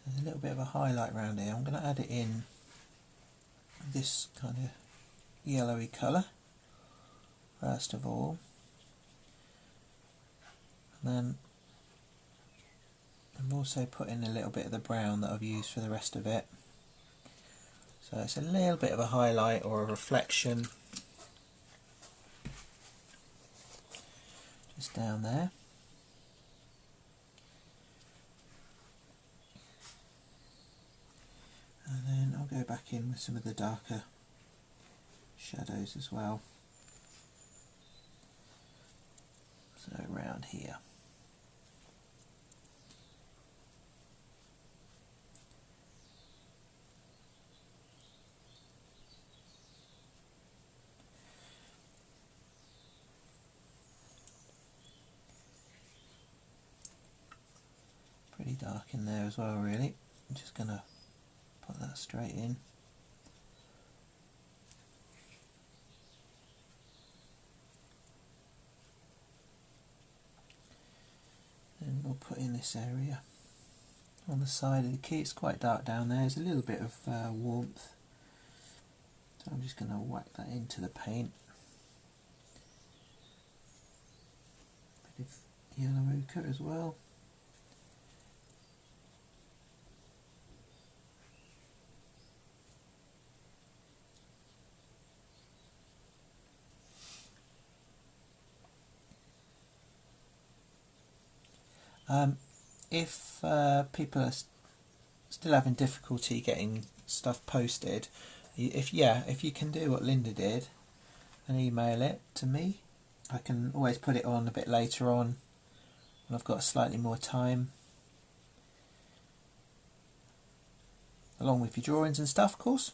There's a little bit of a highlight around here. I'm going to add it in this kind of yellowy colour first of all, and then I'm also putting a little bit of the brown that I've used for the rest of it, so it's a little bit of a highlight or a reflection just down there. And then I'll go back in with some of the darker shadows as well. So around here. Pretty dark in there as well, really. I'm just going to put that straight in. Then we'll put in this area on the side of the key. It's quite dark down there. There's a little bit of warmth, so I'm just going to whack that into the paint. Bit of yellow ochre as well. If people are still having difficulty getting stuff posted, if you can do what Linda did and email it to me, I can always put it on a bit later on when I've got slightly more time, along with your drawings and stuff, of course.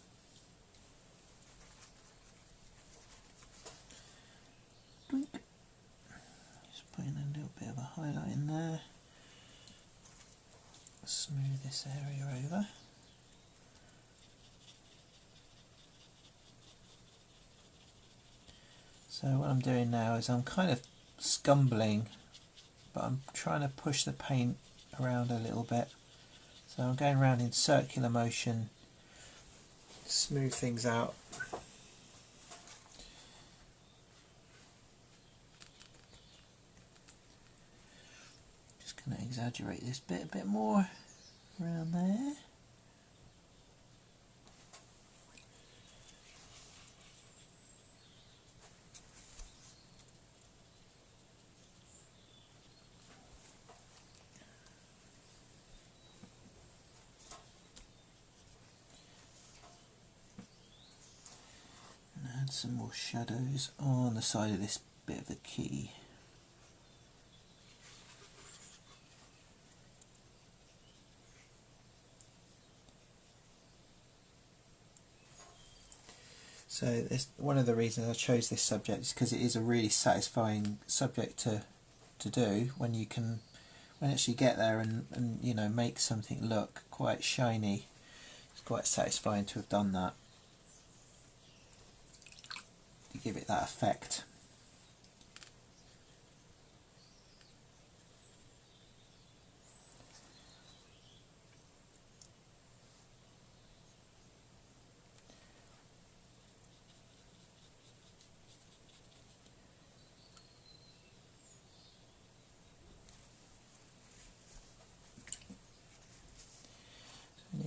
Just putting a little bit of a highlight in there. Smooth this area over. So what I'm doing now is I'm kind of scumbling, but I'm trying to push the paint around a little bit. So I'm going around in circular motion, smooth things out. Just going to exaggerate this bit a bit more around there. And add some more shadows on the side of this bit of the key. So one of the reasons I chose this subject is because it is a really satisfying subject to do when you actually get there and you know, make something look quite shiny. It's quite satisfying to have done that. You give it that effect.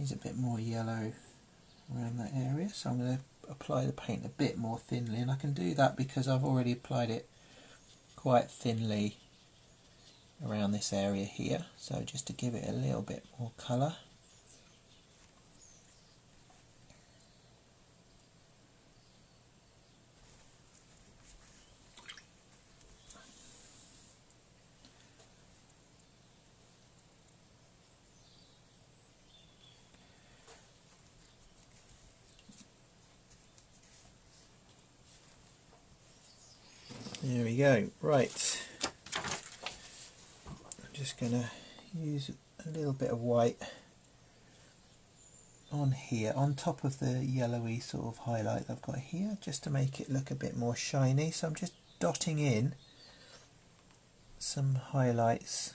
needs a bit more yellow around that area, so I'm going to apply the paint a bit more thinly, and I can do that because I've already applied it quite thinly around this area here, so just to give it a little bit more colour. There we go. Right, I'm just going to use a little bit of white on here, on top of the yellowy sort of highlight I've got here, just to make it look a bit more shiny. So I'm just dotting in some highlights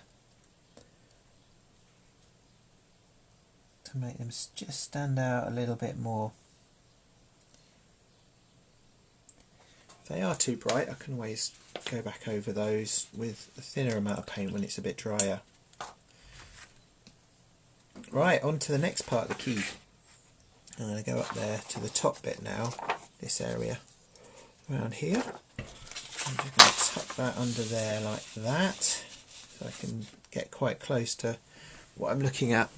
to make them just stand out a little bit more. If they are too bright, I can always go back over those with a thinner amount of paint when it's a bit drier. Right, on to the next part of the key. I'm going to go up there to the top bit now, this area around here. I'm just going to tuck that under there like that, so I can get quite close to what I'm looking at.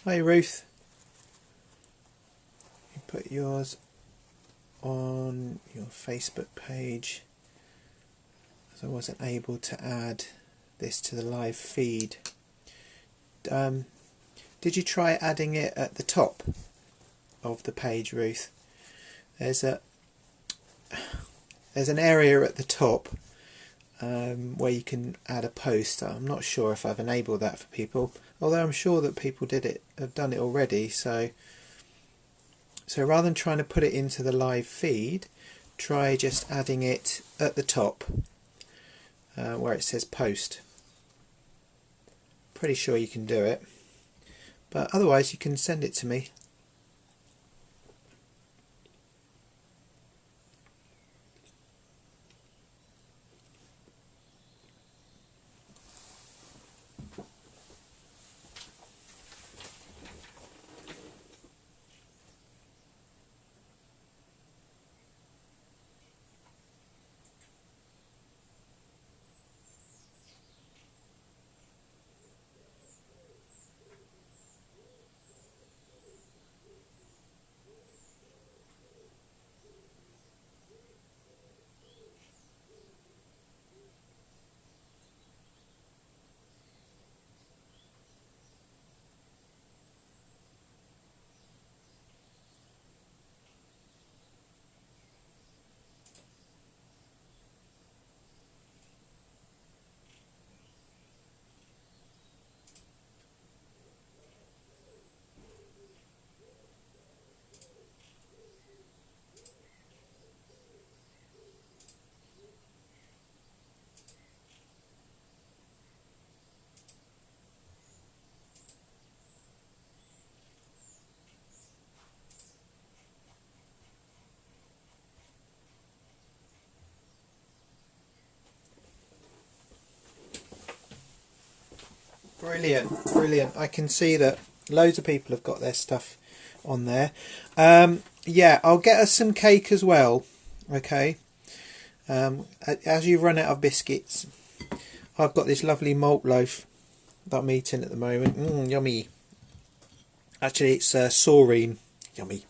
Hi Ruth. You put yours on your Facebook page, as I wasn't able to add this to the live feed. Did you try adding it at the top of the page, Ruth? There's an area at the top where you can add a post. I'm not sure if I've enabled that for people, although I'm sure that people have done it already. So rather than trying to put it into the live feed, try just adding it at the top where it says post. Pretty sure you can do it, but otherwise you can send it to me. Brilliant, brilliant. I can see that loads of people have got their stuff on there. Yeah, I'll get us some cake as well, okay? As you run out of biscuits, I've got this lovely malt loaf that I'm eating at the moment. Yummy. Actually, it's saurine. Yummy.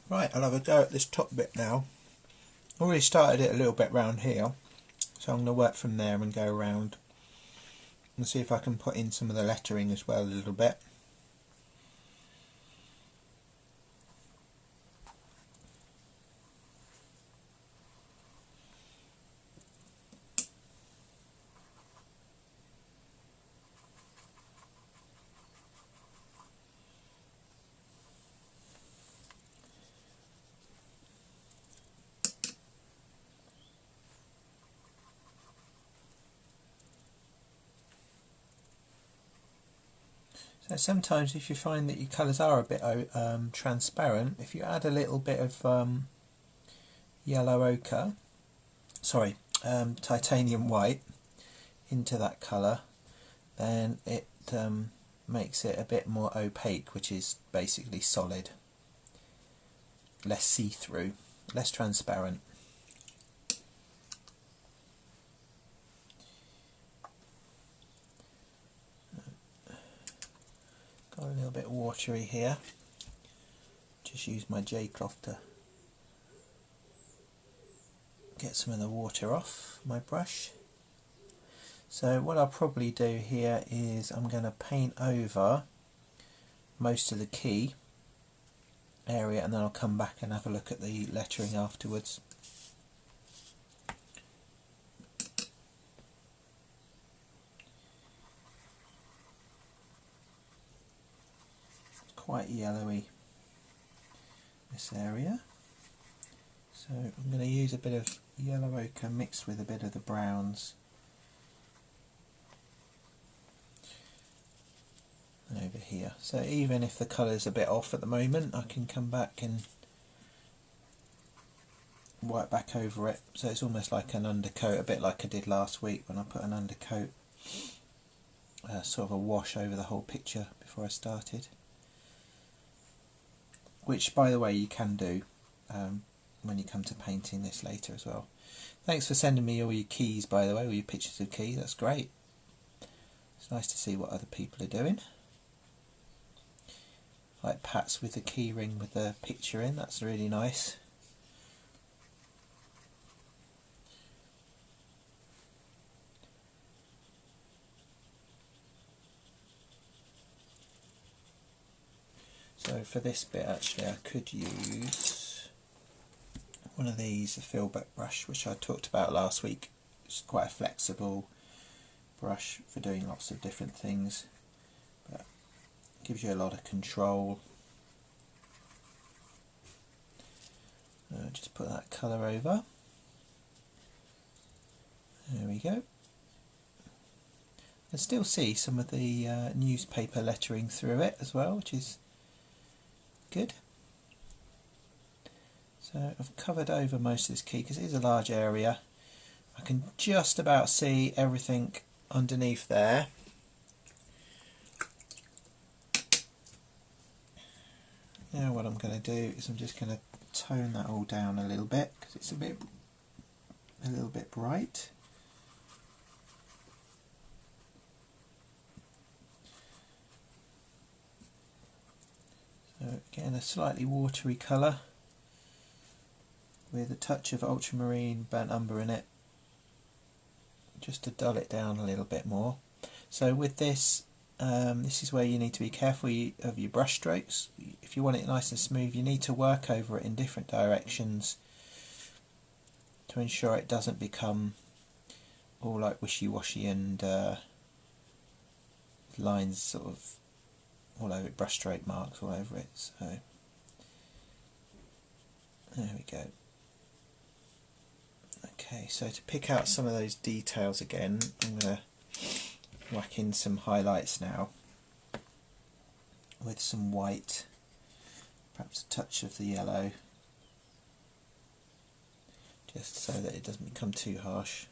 Right, I'll have a go at this top bit now. I already started it a little bit round here, so I'm going to work from there and go around and see if I can put in some of the lettering as well a little bit. So sometimes if you find that your colours are a bit transparent, if you add a little bit of yellow ochre, sorry, titanium white into that colour, then it makes it a bit more opaque, which is basically solid, less see-through, less transparent. Got a little bit watery here. Just use my J cloth to get some of the water off my brush. So what I'll probably do here is I'm going to paint over most of the key area, and then I'll come back and have a look at the lettering afterwards. Quite yellowy, this area, so I'm going to use a bit of yellow ochre mixed with a bit of the browns over here. So even if the colour's a bit off at the moment, I can come back and wipe back over it, so it's almost like an undercoat, a bit like I did last week when I put an undercoat, sort of a wash over the whole picture before I started. Which, by the way, you can do when you come to painting this later as well. Thanks for sending me all your keys, by the way, all your pictures of keys, that's great. It's nice to see what other people are doing. Like Pat's with the key ring with the picture in, that's really nice. So for this bit, actually, I could use one of these, a fillback brush, which I talked about last week. It's quite a flexible brush for doing lots of different things, but gives you a lot of control. Just put that colour over. There we go. I still see some of the newspaper lettering through it as well, which is good. So I've covered over most of this key because it is a large area. I can just about see everything underneath there. Now what I'm going to do is I'm just going to tone that all down a little bit because it's a little bit bright. So getting a slightly watery colour with a touch of ultramarine burnt umber in it, just to dull it down a little bit more. So with this, this is where you need to be careful of your brush strokes. If you want it nice and smooth, you need to work over it in different directions to ensure it doesn't become all like wishy-washy and lines sort of all over it, brush stroke marks all over it. So there we go. Okay, so to pick out some of those details again, I'm going to whack in some highlights now with some white, perhaps a touch of the yellow, just so that it doesn't become too harsh.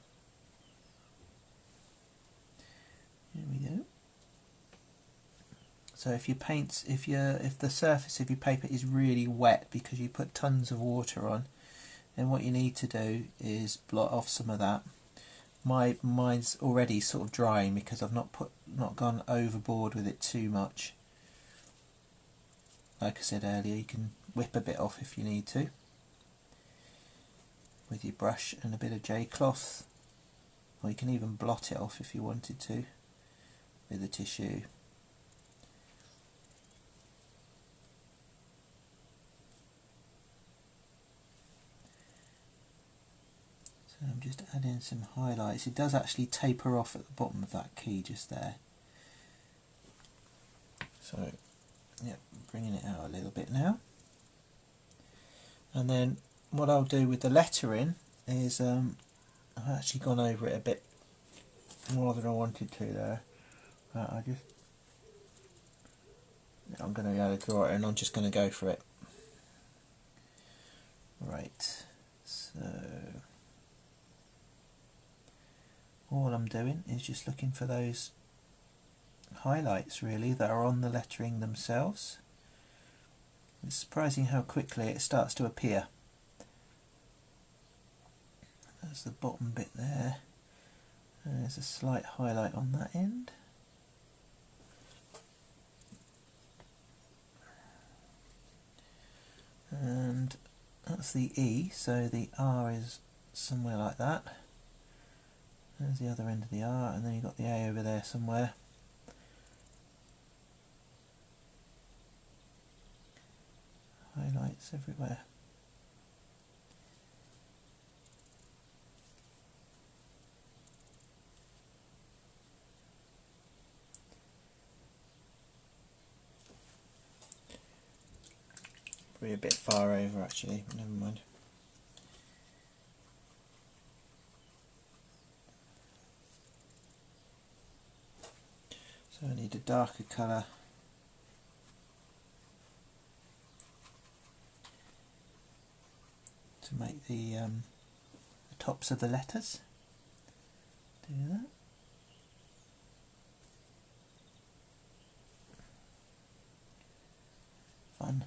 There we go. So if the surface of your paper is really wet because you put tons of water on, then what you need to do is blot off some of that. Mine's already sort of drying because I've not gone overboard with it too much. Like I said earlier, you can whip a bit off if you need to with your brush and a bit of J cloth, or you can even blot it off if you wanted to with a tissue. So I'm just adding some highlights. It does actually taper off at the bottom of that key just there. So, yeah, bringing it out a little bit now. And then what I'll do with the lettering is I've actually gone over it a bit more than I wanted to there. I just I'm going to be able to draw it, and I'm just going to go for it. Right, so all I'm doing is just looking for those highlights really that are on the lettering themselves. It's surprising how quickly it starts to appear. There's the bottom bit there. There's a slight highlight on that end. And that's the E, so the R is somewhere like that. There's the other end of the R, and then you've got the A over there somewhere. Highlights everywhere. Probably a bit far over actually, but never mind. So I need a darker colour to make the tops of the letters. Do that. Fun.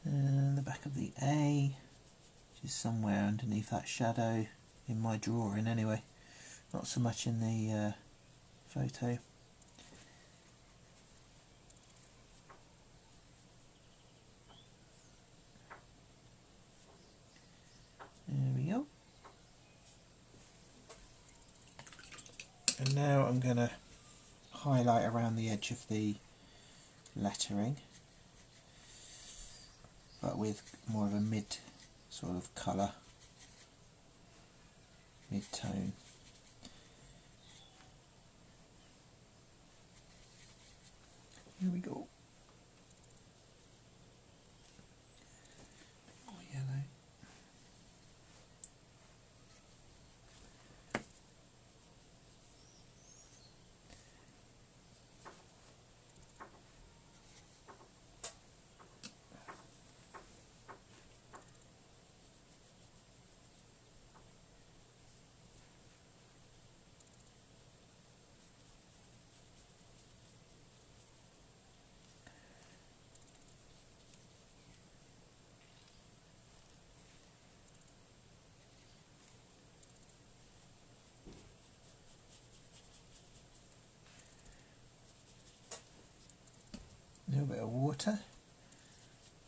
And the back of the A, which is somewhere underneath that shadow in my drawing anyway, not so much in the photo. There we go. And now I'm going to highlight around the edge of the lettering, but with more of a mid sort of colour, mid-tone. Here we go. More yellow. A little bit of water,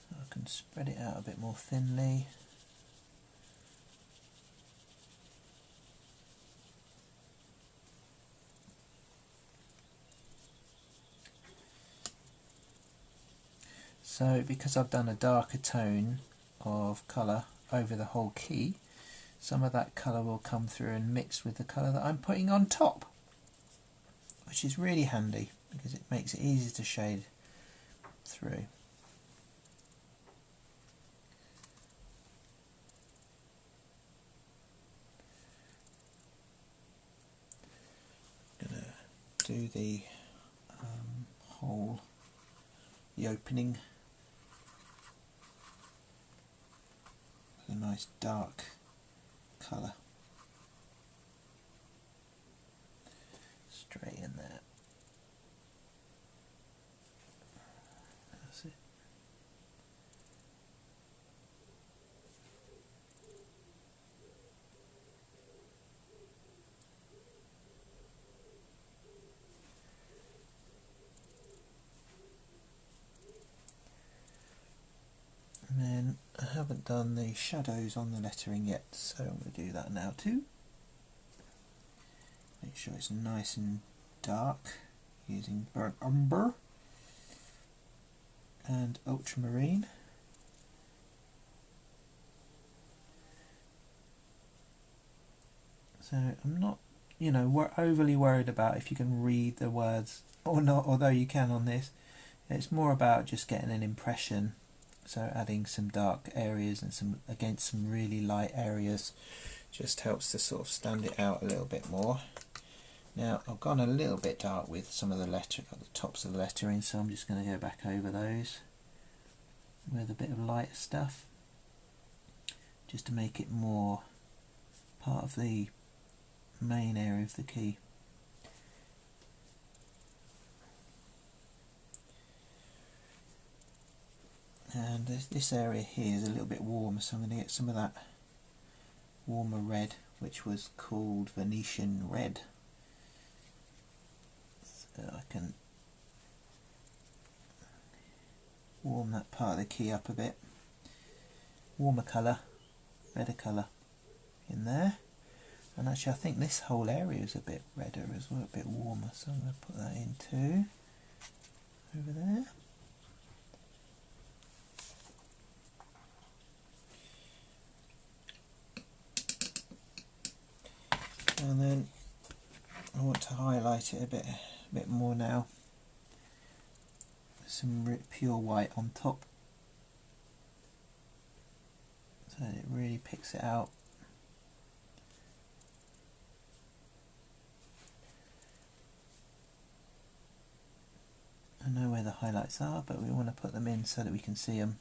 so I can spread it out a bit more thinly. So because I've done a darker tone of colour over the whole key, some of that colour will come through and mix with the colour that I'm putting on top, which is really handy because it makes it easy to shade through. I'm going to do the hole, the opening, with a nice dark colour straight in there. That's it. And then I haven't done the shadows on the lettering yet, so I'm going to do that now too. Make sure it's nice and dark using burnt umber and ultramarine. So I'm not, we're overly worried about if you can read the words or not, although you can on this. It's more about just getting an impression So adding some dark areas and some against some really light areas just helps to sort of stand it out a little bit more. Now I've gone a little bit dark with some of the letter at the tops of the lettering, so I'm just going to go back over those with a bit of light stuff just to make it more part of the main area of the key. And this area here is a little bit warmer, so I'm going to get some of that warmer red, which was called Venetian red, so I can warm that part of the key up a bit. Warmer colour, redder colour in there. And actually I think this whole area is a bit redder as well, a bit warmer, so I'm going to put that in too, over there. And then I want to highlight it a bit more now. Some pure white on top, so it really picks it out. I know where the highlights are, but we want to put them in so that we can see them.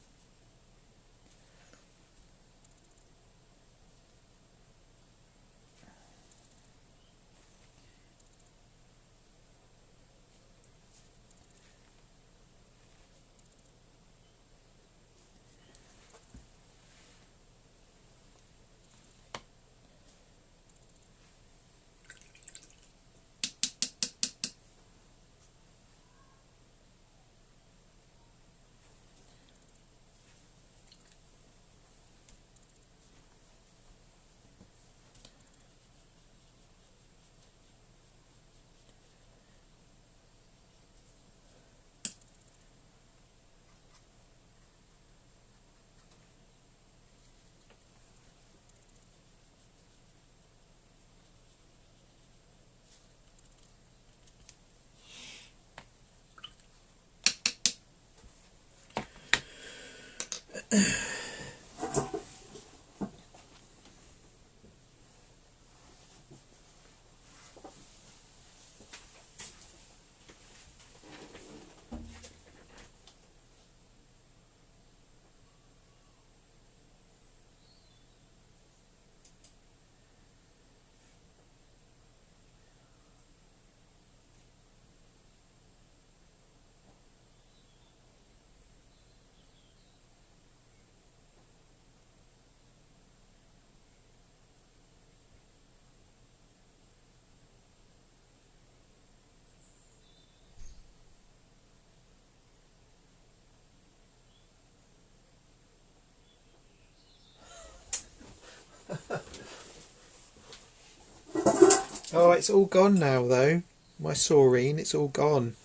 Oh, it's all gone now though. My saurine, it's all gone.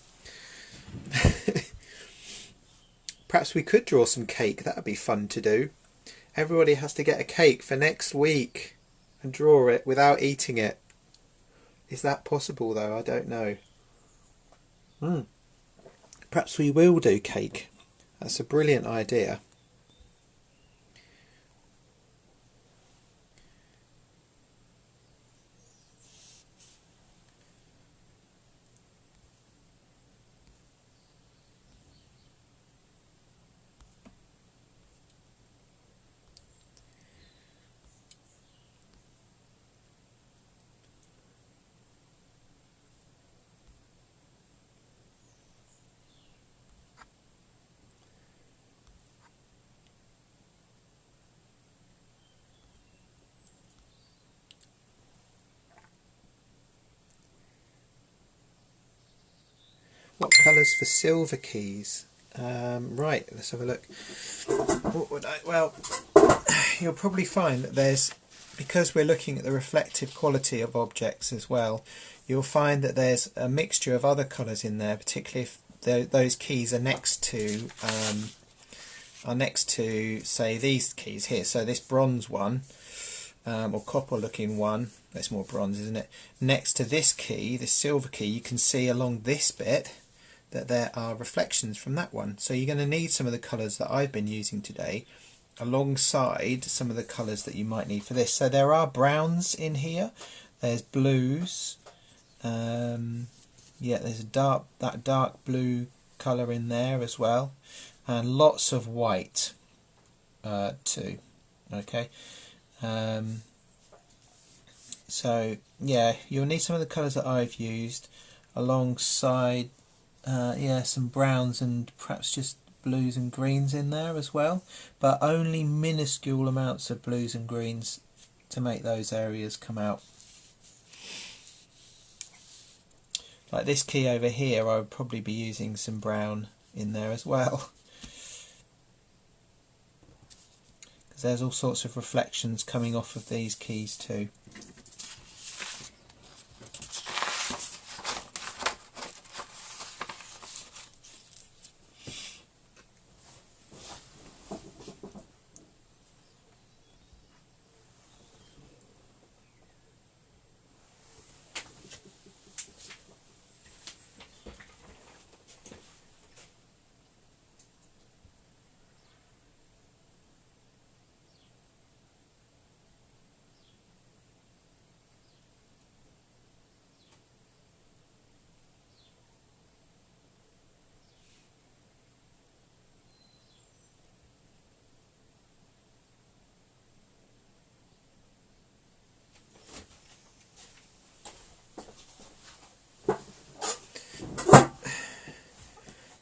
Perhaps we could draw some cake, that would be fun to do. Everybody has to get a cake for next week and draw it without eating it. Is that possible though? I don't know. Perhaps we will do cake. That's a brilliant idea. What colours for silver keys? Right, let's have a look. What would I? Well, you'll probably find that there's, because we're looking at the reflective quality of objects as well, you'll find that there's a mixture of other colours in there, particularly if those keys are next to say these keys here. So this bronze one, or copper looking one, that's more bronze, isn't it? Next to this key, this silver key, you can see along this bit that there are reflections from that one. So you're going to need some of the colours that I've been using today alongside some of the colours that you might need for this. So there are browns in here, there's blues, yeah, there's that dark blue colour in there as well, and lots of white too. Okay, so yeah, you'll need some of the colours that I've used alongside yeah, some browns and perhaps just blues and greens in there as well, but only minuscule amounts of blues and greens to make those areas come out. Like this key over here, I would probably be using some brown in there as well, because there's all sorts of reflections coming off of these keys too.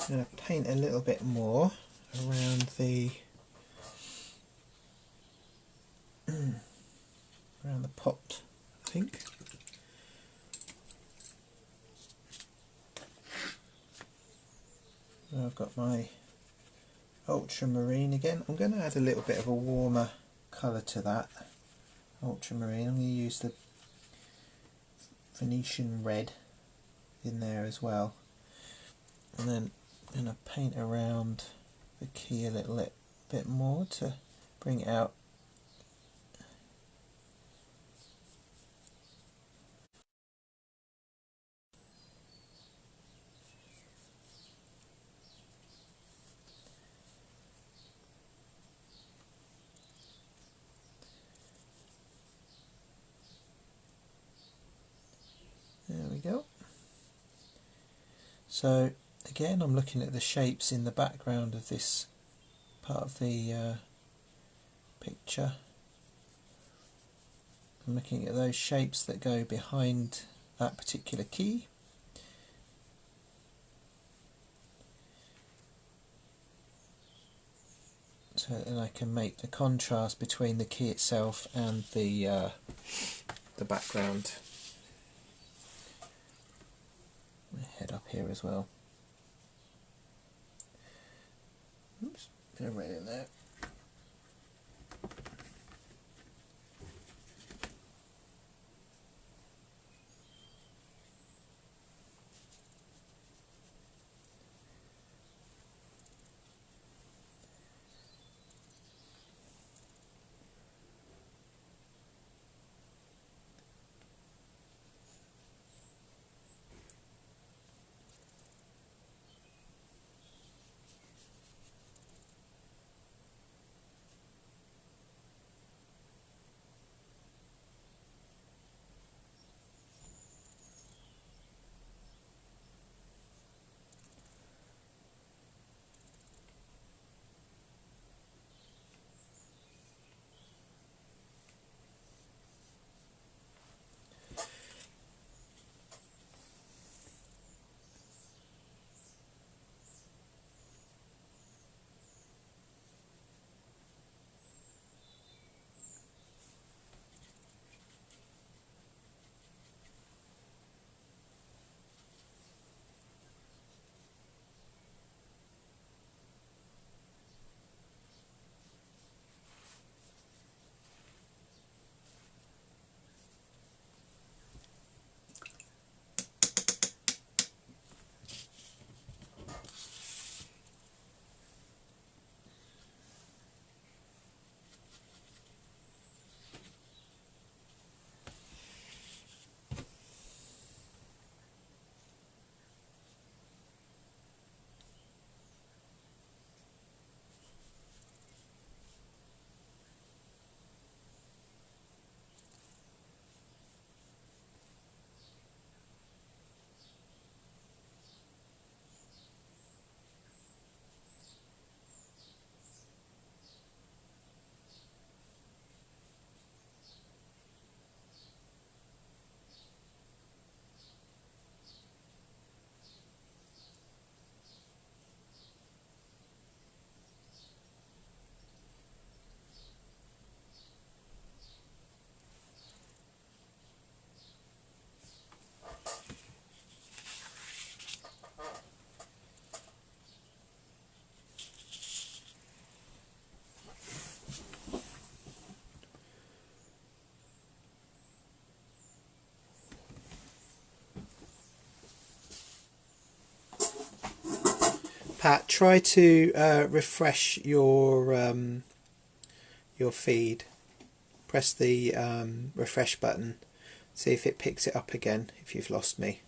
I'm going to paint a little bit more around the pot, I think. I've got my ultramarine again. I'm going to add a little bit of a warmer colour to that ultramarine. I'm going to use the Venetian red in there as well, and then I'm going to paint around the key a little bit more to bring it out. There we go. So again, I'm looking at the shapes in the background of this part of the picture. I'm looking at those shapes that go behind that particular key. So then I can make the contrast between the key itself and the background. My head up here as well. Oops, bit of red in there. Pat, try to refresh your feed. Press the refresh button. See if it picks it up again if you've lost me.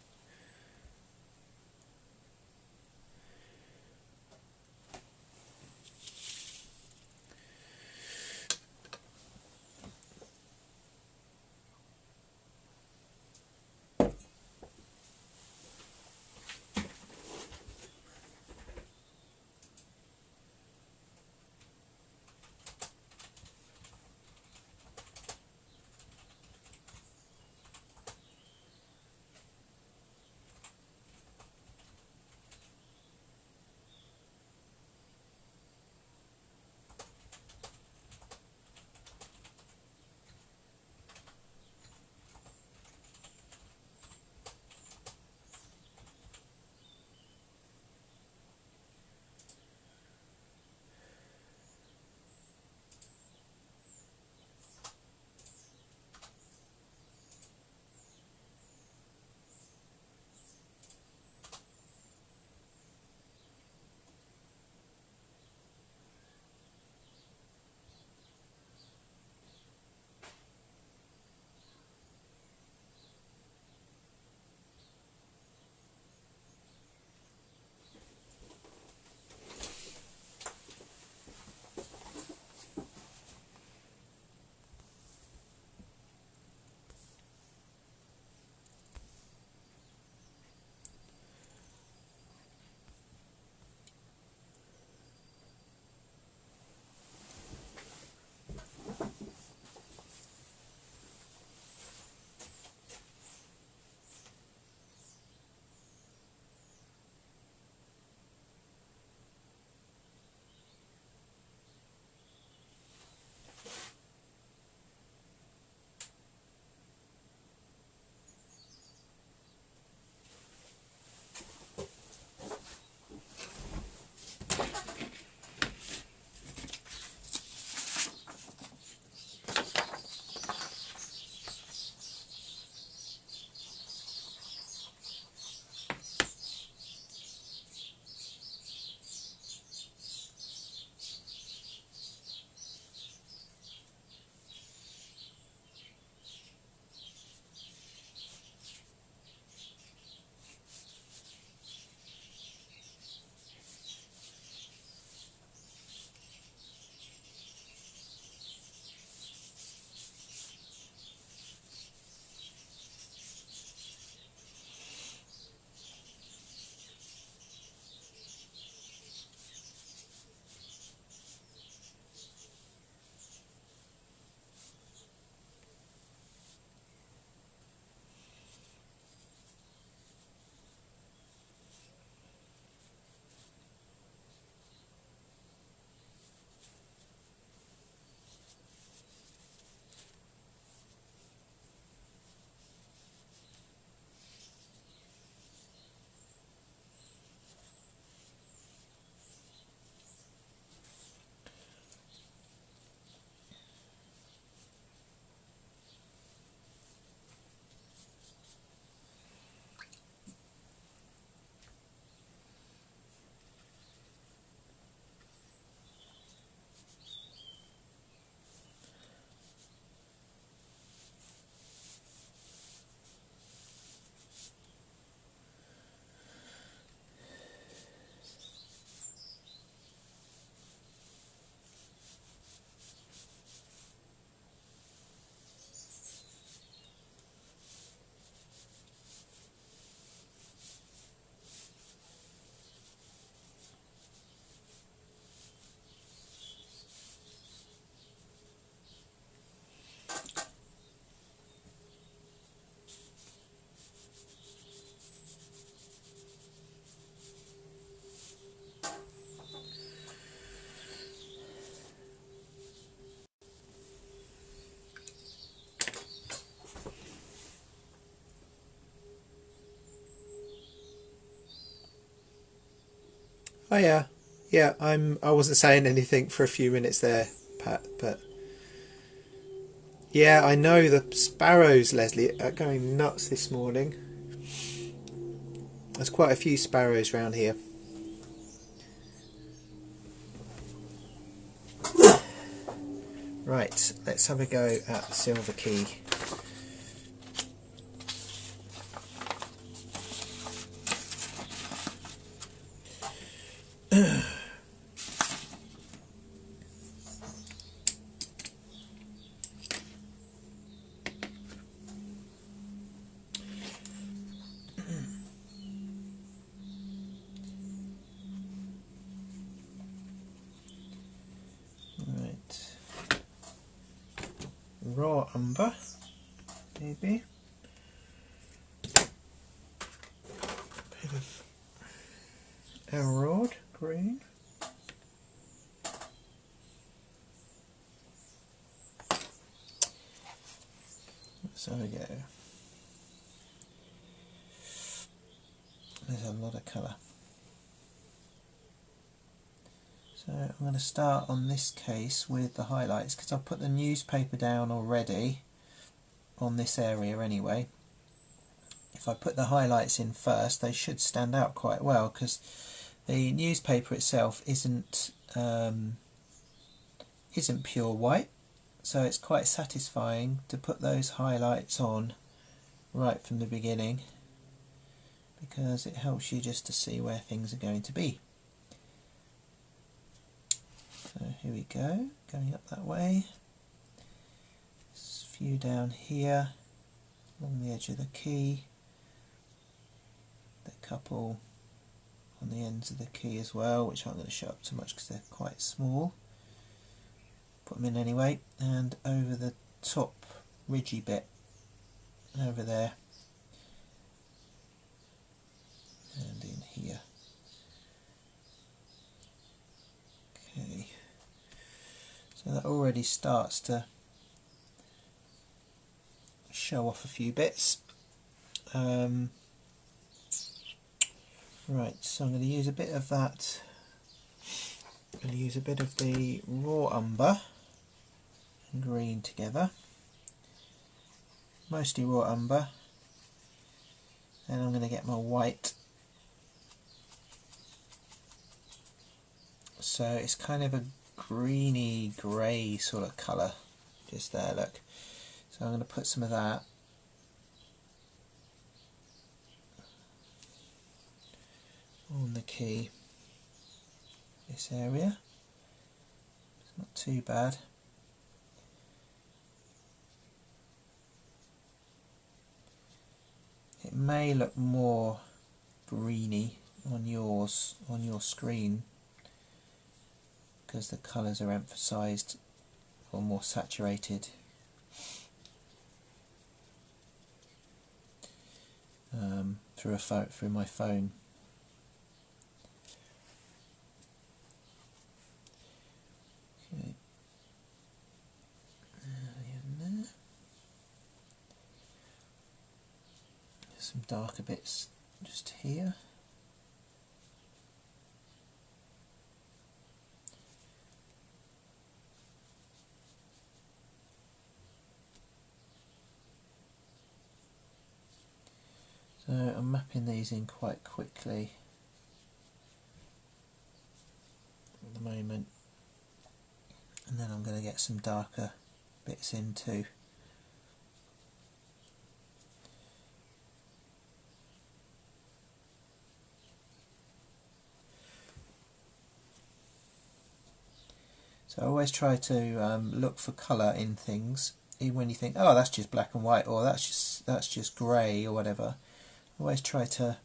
Oh yeah, yeah. I wasn't saying anything for a few minutes there, Pat. But yeah, I know the sparrows, Leslie, are going nuts this morning. There's quite a few sparrows round here. Right, let's have a go at the silver key. Raw umber, maybe. Bit of emerald green. Let's have a go. There's a lot of colour. So I'm going to start on this case with the highlights because I've put the newspaper down already on this area anyway. If I put the highlights in first, they should stand out quite well because the newspaper itself isn't pure white, so it's quite satisfying to put those highlights on right from the beginning because it helps you just to see where things are going to be. So here we go, going up that way. There's a few down here along the edge of the key. A couple on the ends of the key as well, which I'm not going to show up too much because they're quite small. Put them in anyway, and over the top ridgy bit over there and in here. Okay, so that already starts to show off a few bits. Right, so I'm going to use a bit of that. I'm going to use a bit of the raw umber and green together. Mostly raw umber. And I'm going to get my white. So it's kind of a greeny grey sort of colour just there, look. So I'm going to put some of that on the key, this area. It's not too bad. It may look more greeny on your screen because the colours are emphasised or more saturated. Through my phone. Okay. There's some darker bits just here. So I'm mapping these in quite quickly at the moment, and then I'm going to get some darker bits in too. So I always try to look for colour in things, even when you think, oh, that's just black and white, or that's just grey or whatever. I always try to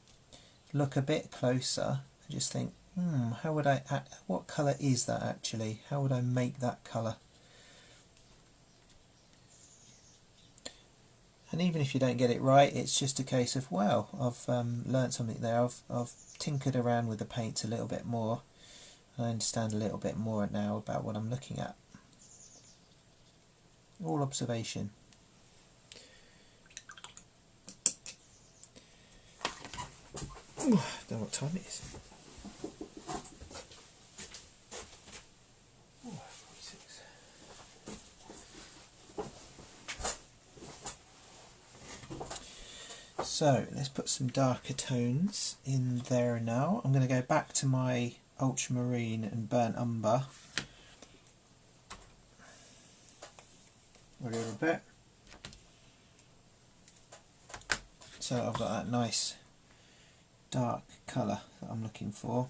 look a bit closer and just think, how would I act, what colour is that actually? How would I make that colour? And even if you don't get it right, it's just a case of, well, I've learnt something there. I've tinkered around with the paints a little bit more. I understand a little bit more now about what I'm looking at. All observation. Ooh, I don't know what time it is. Oh, 46. So let's put some darker tones in there now. I'm going to go back to my ultramarine and burnt umber. a little bit. So I've got that nice dark colour that I'm looking for,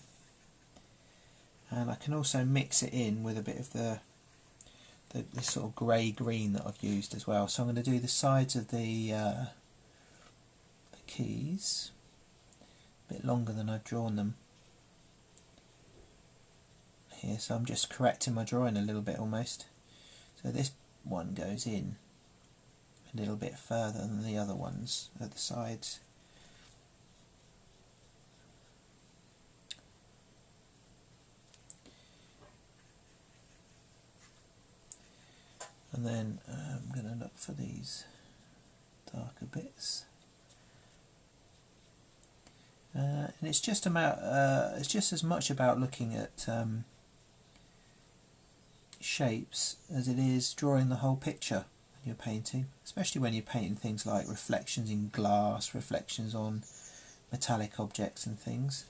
and I can also mix it in with a bit of this sort of grey green that I've used as well. So I'm going to do the sides of the keys a bit longer than I've drawn them here, so I'm just correcting my drawing a little bit almost. So this one goes in a little bit further than the other ones at the sides. And then I'm going to look for these darker bits. And it's just as much about looking at shapes as it is drawing the whole picture when you're painting, especially when you're painting things like reflections in glass, reflections on metallic objects and things.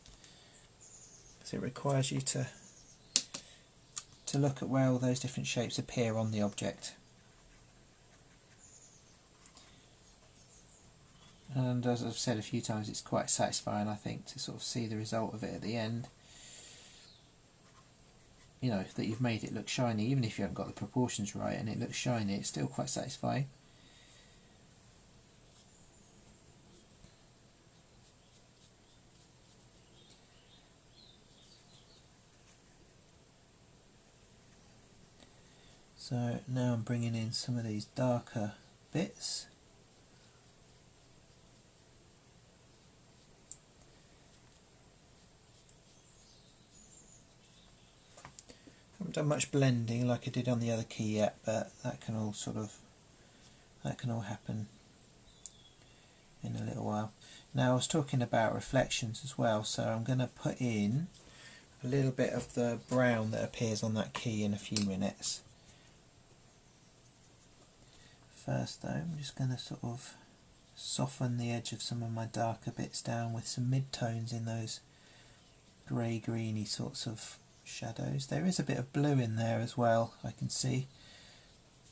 So it requires you to look at where all those different shapes appear on the object. And as I've said a few times, it's quite satisfying, I think, to sort of see the result of it at the end. You know, that you've made it look shiny, even if you haven't got the proportions right and it looks shiny, it's still quite satisfying. So now I'm bringing in some of these darker bits. I haven't done much blending like I did on the other key yet, but that can all happen in a little while. Now I was talking about reflections as well, so I'm going to put in a little bit of the brown that appears on that key in a few minutes. First though, I'm just going to sort of soften the edge of some of my darker bits down with some mid-tones in those grey-greeny sorts of shadows. There is a bit of blue in there as well, I can see.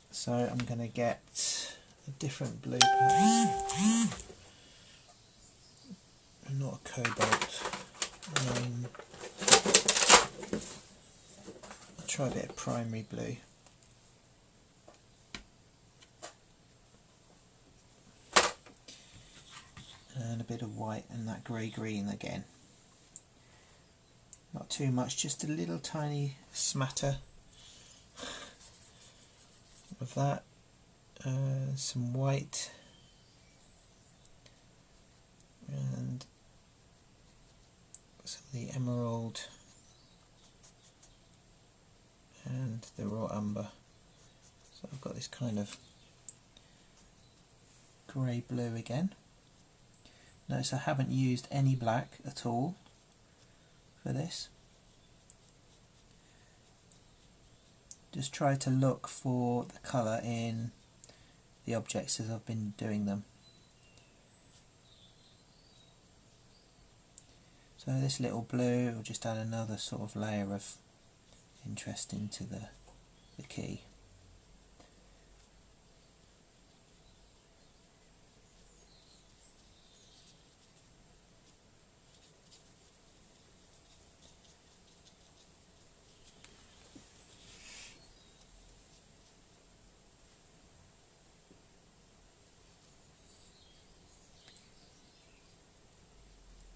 So I'm going to get a different blue perhaps. Not a cobalt. I'll try a bit of primary blue. And a bit of white and that grey-green again. Not too much, just a little tiny smatter of that. Some white and some of the emerald and the raw umber. So I've got this kind of grey blue again. Notice I haven't used any black at all for this. Just try to look for the colour in the objects as I've been doing them. So this little blue will just add another sort of layer of interest into the key.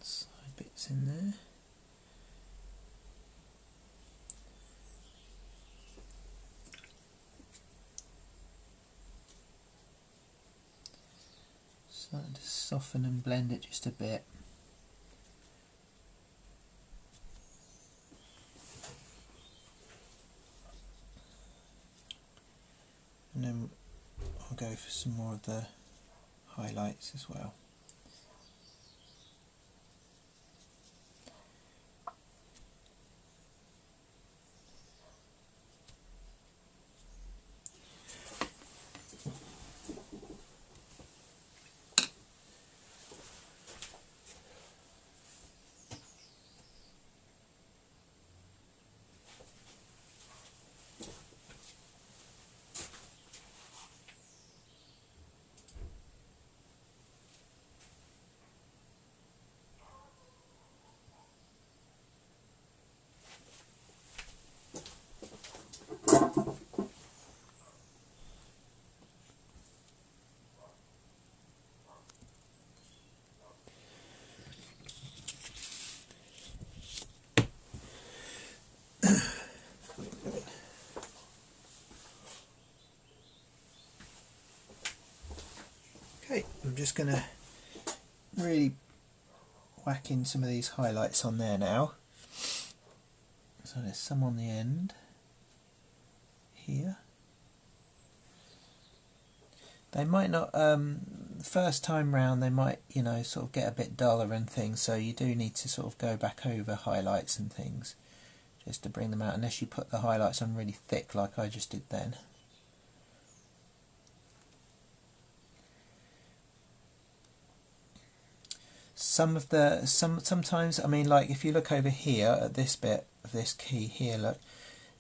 Side bits in there. Starting to soften and blend it just a bit. And then I'll go for some more of the highlights as well. just going to really whack in some of these highlights on there now. So there's some on the end here. They might not, first time round they might, you know, sort of get a bit duller and things, so you do need to sort of go back over highlights and things just to bring them out, unless you put the highlights on really thick like I just did then. Sometimes, I mean, like if you look over here at this bit of this key here, look,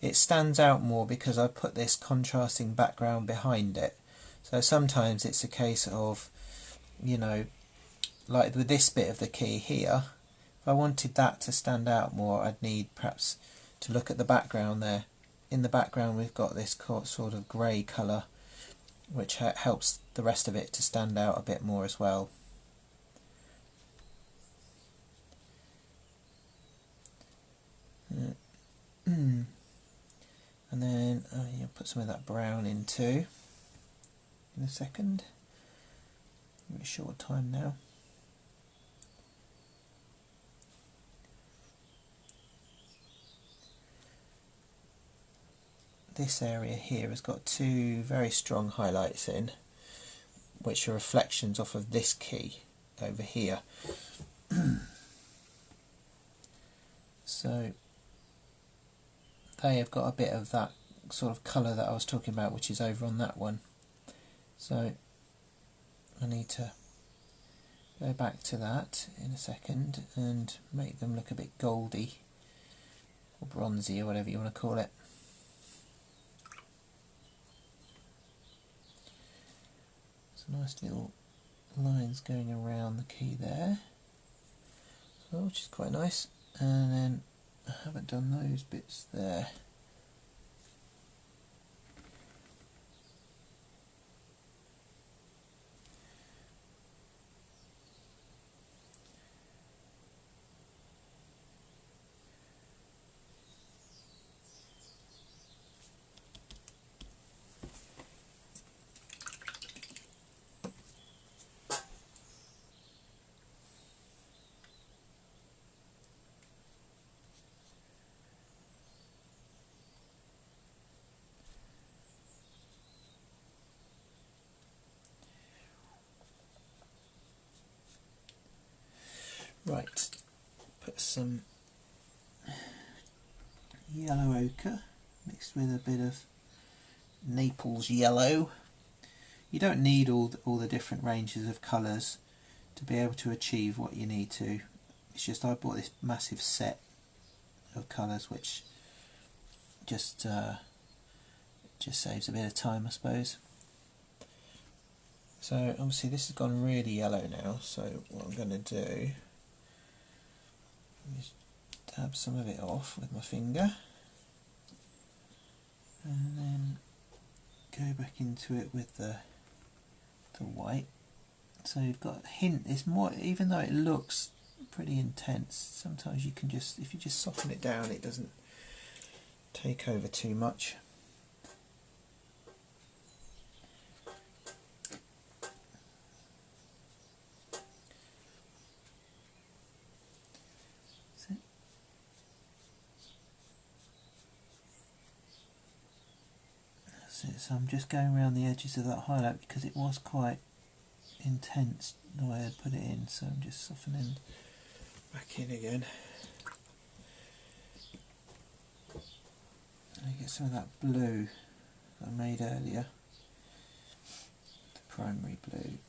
it stands out more because I put this contrasting background behind it. So sometimes it's a case of, you know, like with this bit of the key here, if I wanted that to stand out more, I'd need perhaps to look at the background there. In the background we've got this sort of grey colour, which helps the rest of it to stand out a bit more as well. And then you'll put some of that brown in too in a second. Give it a short time now. This area here has got two very strong highlights in, which are reflections off of this key over here. So they have got a bit of that sort of colour that I was talking about, which is over on that one. So I need to go back to that in a second and make them look a bit goldy or bronzy or whatever you want to call it. Some nice little lines going around the key there, so, which is quite nice. And then I haven't done those bits there. Right, put some yellow ochre mixed with a bit of Naples yellow. You don't need all the different ranges of colours to be able to achieve what you need to. It's just I bought this massive set of colours, which just saves a bit of time, I suppose. So obviously this has gone really yellow now, so what I'm going to do is dab some of it off with my finger and then go back into it with the white. So you've got a hint, it's more, even though it looks pretty intense, sometimes you can just, if you just soften it down, it doesn't take over too much. So I'm just going around the edges of that highlight because it was quite intense the way I put it in, so I'm just softening back in again. I get some of that blue that I made earlier, the primary blue.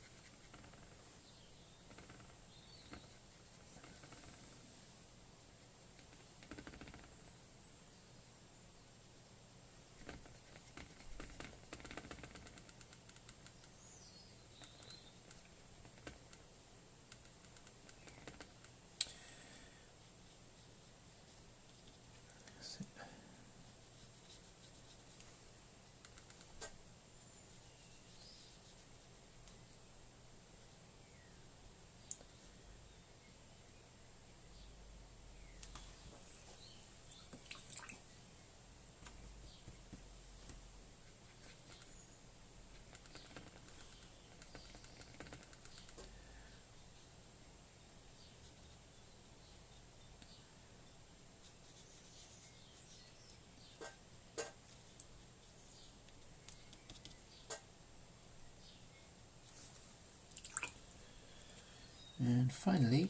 And finally,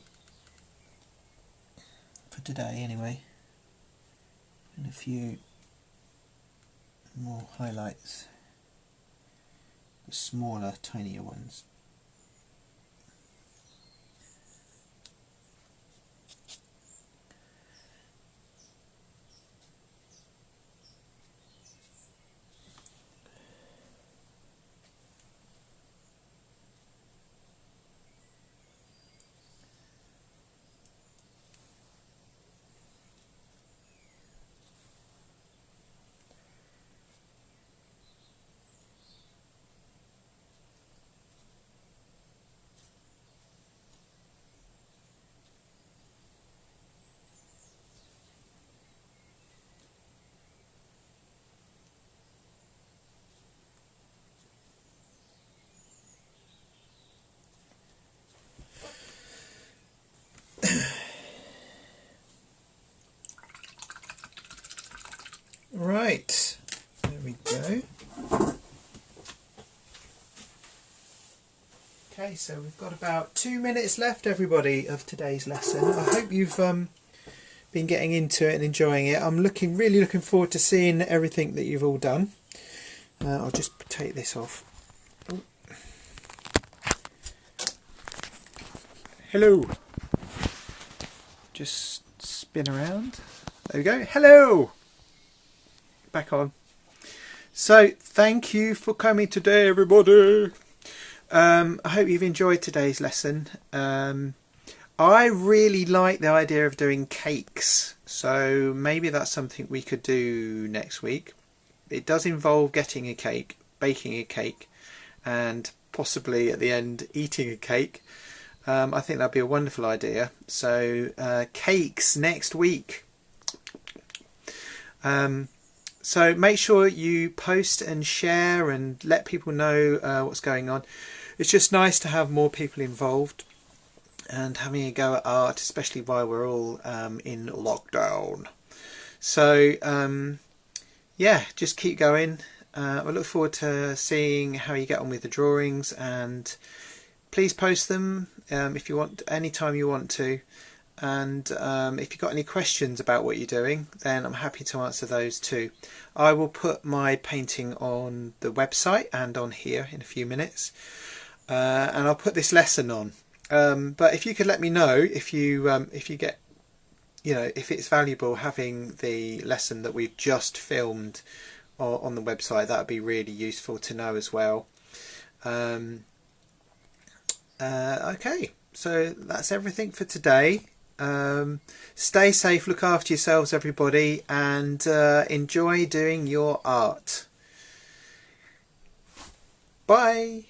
for today anyway, and a few more highlights, the smaller, tinier ones. Right, there we go. Okay, so we've got about 2 minutes left, everybody, of today's lesson. I hope you've been getting into it and enjoying it. I'm really looking forward to seeing everything that you've all done. I'll just take this off. Oh. Hello. Just spin around. There we go. Hello. Back on. So thank you for coming today, everybody. I hope you've enjoyed today's lesson. I really like the idea of doing cakes, so maybe that's something we could do next week. It does involve getting a cake, baking a cake, and possibly at the end eating a cake. I think that'd be a wonderful idea. So cakes next week. So make sure you post and share and let people know what's going on. It's just nice to have more people involved and having a go at art, especially while we're all in lockdown. So yeah, just keep going. I look forward to seeing how you get on with the drawings, and please post them if you want, anytime you want to. And if you've got any questions about what you're doing, then I'm happy to answer those too. I will put my painting on the website and on here in a few minutes, and I'll put this lesson on. But if you could let me know if you get, if it's valuable having the lesson that we've just filmed on the website, that would be really useful to know as well. Okay, so that's everything for today. Stay safe, look after yourselves, everybody, and enjoy doing your art. Bye.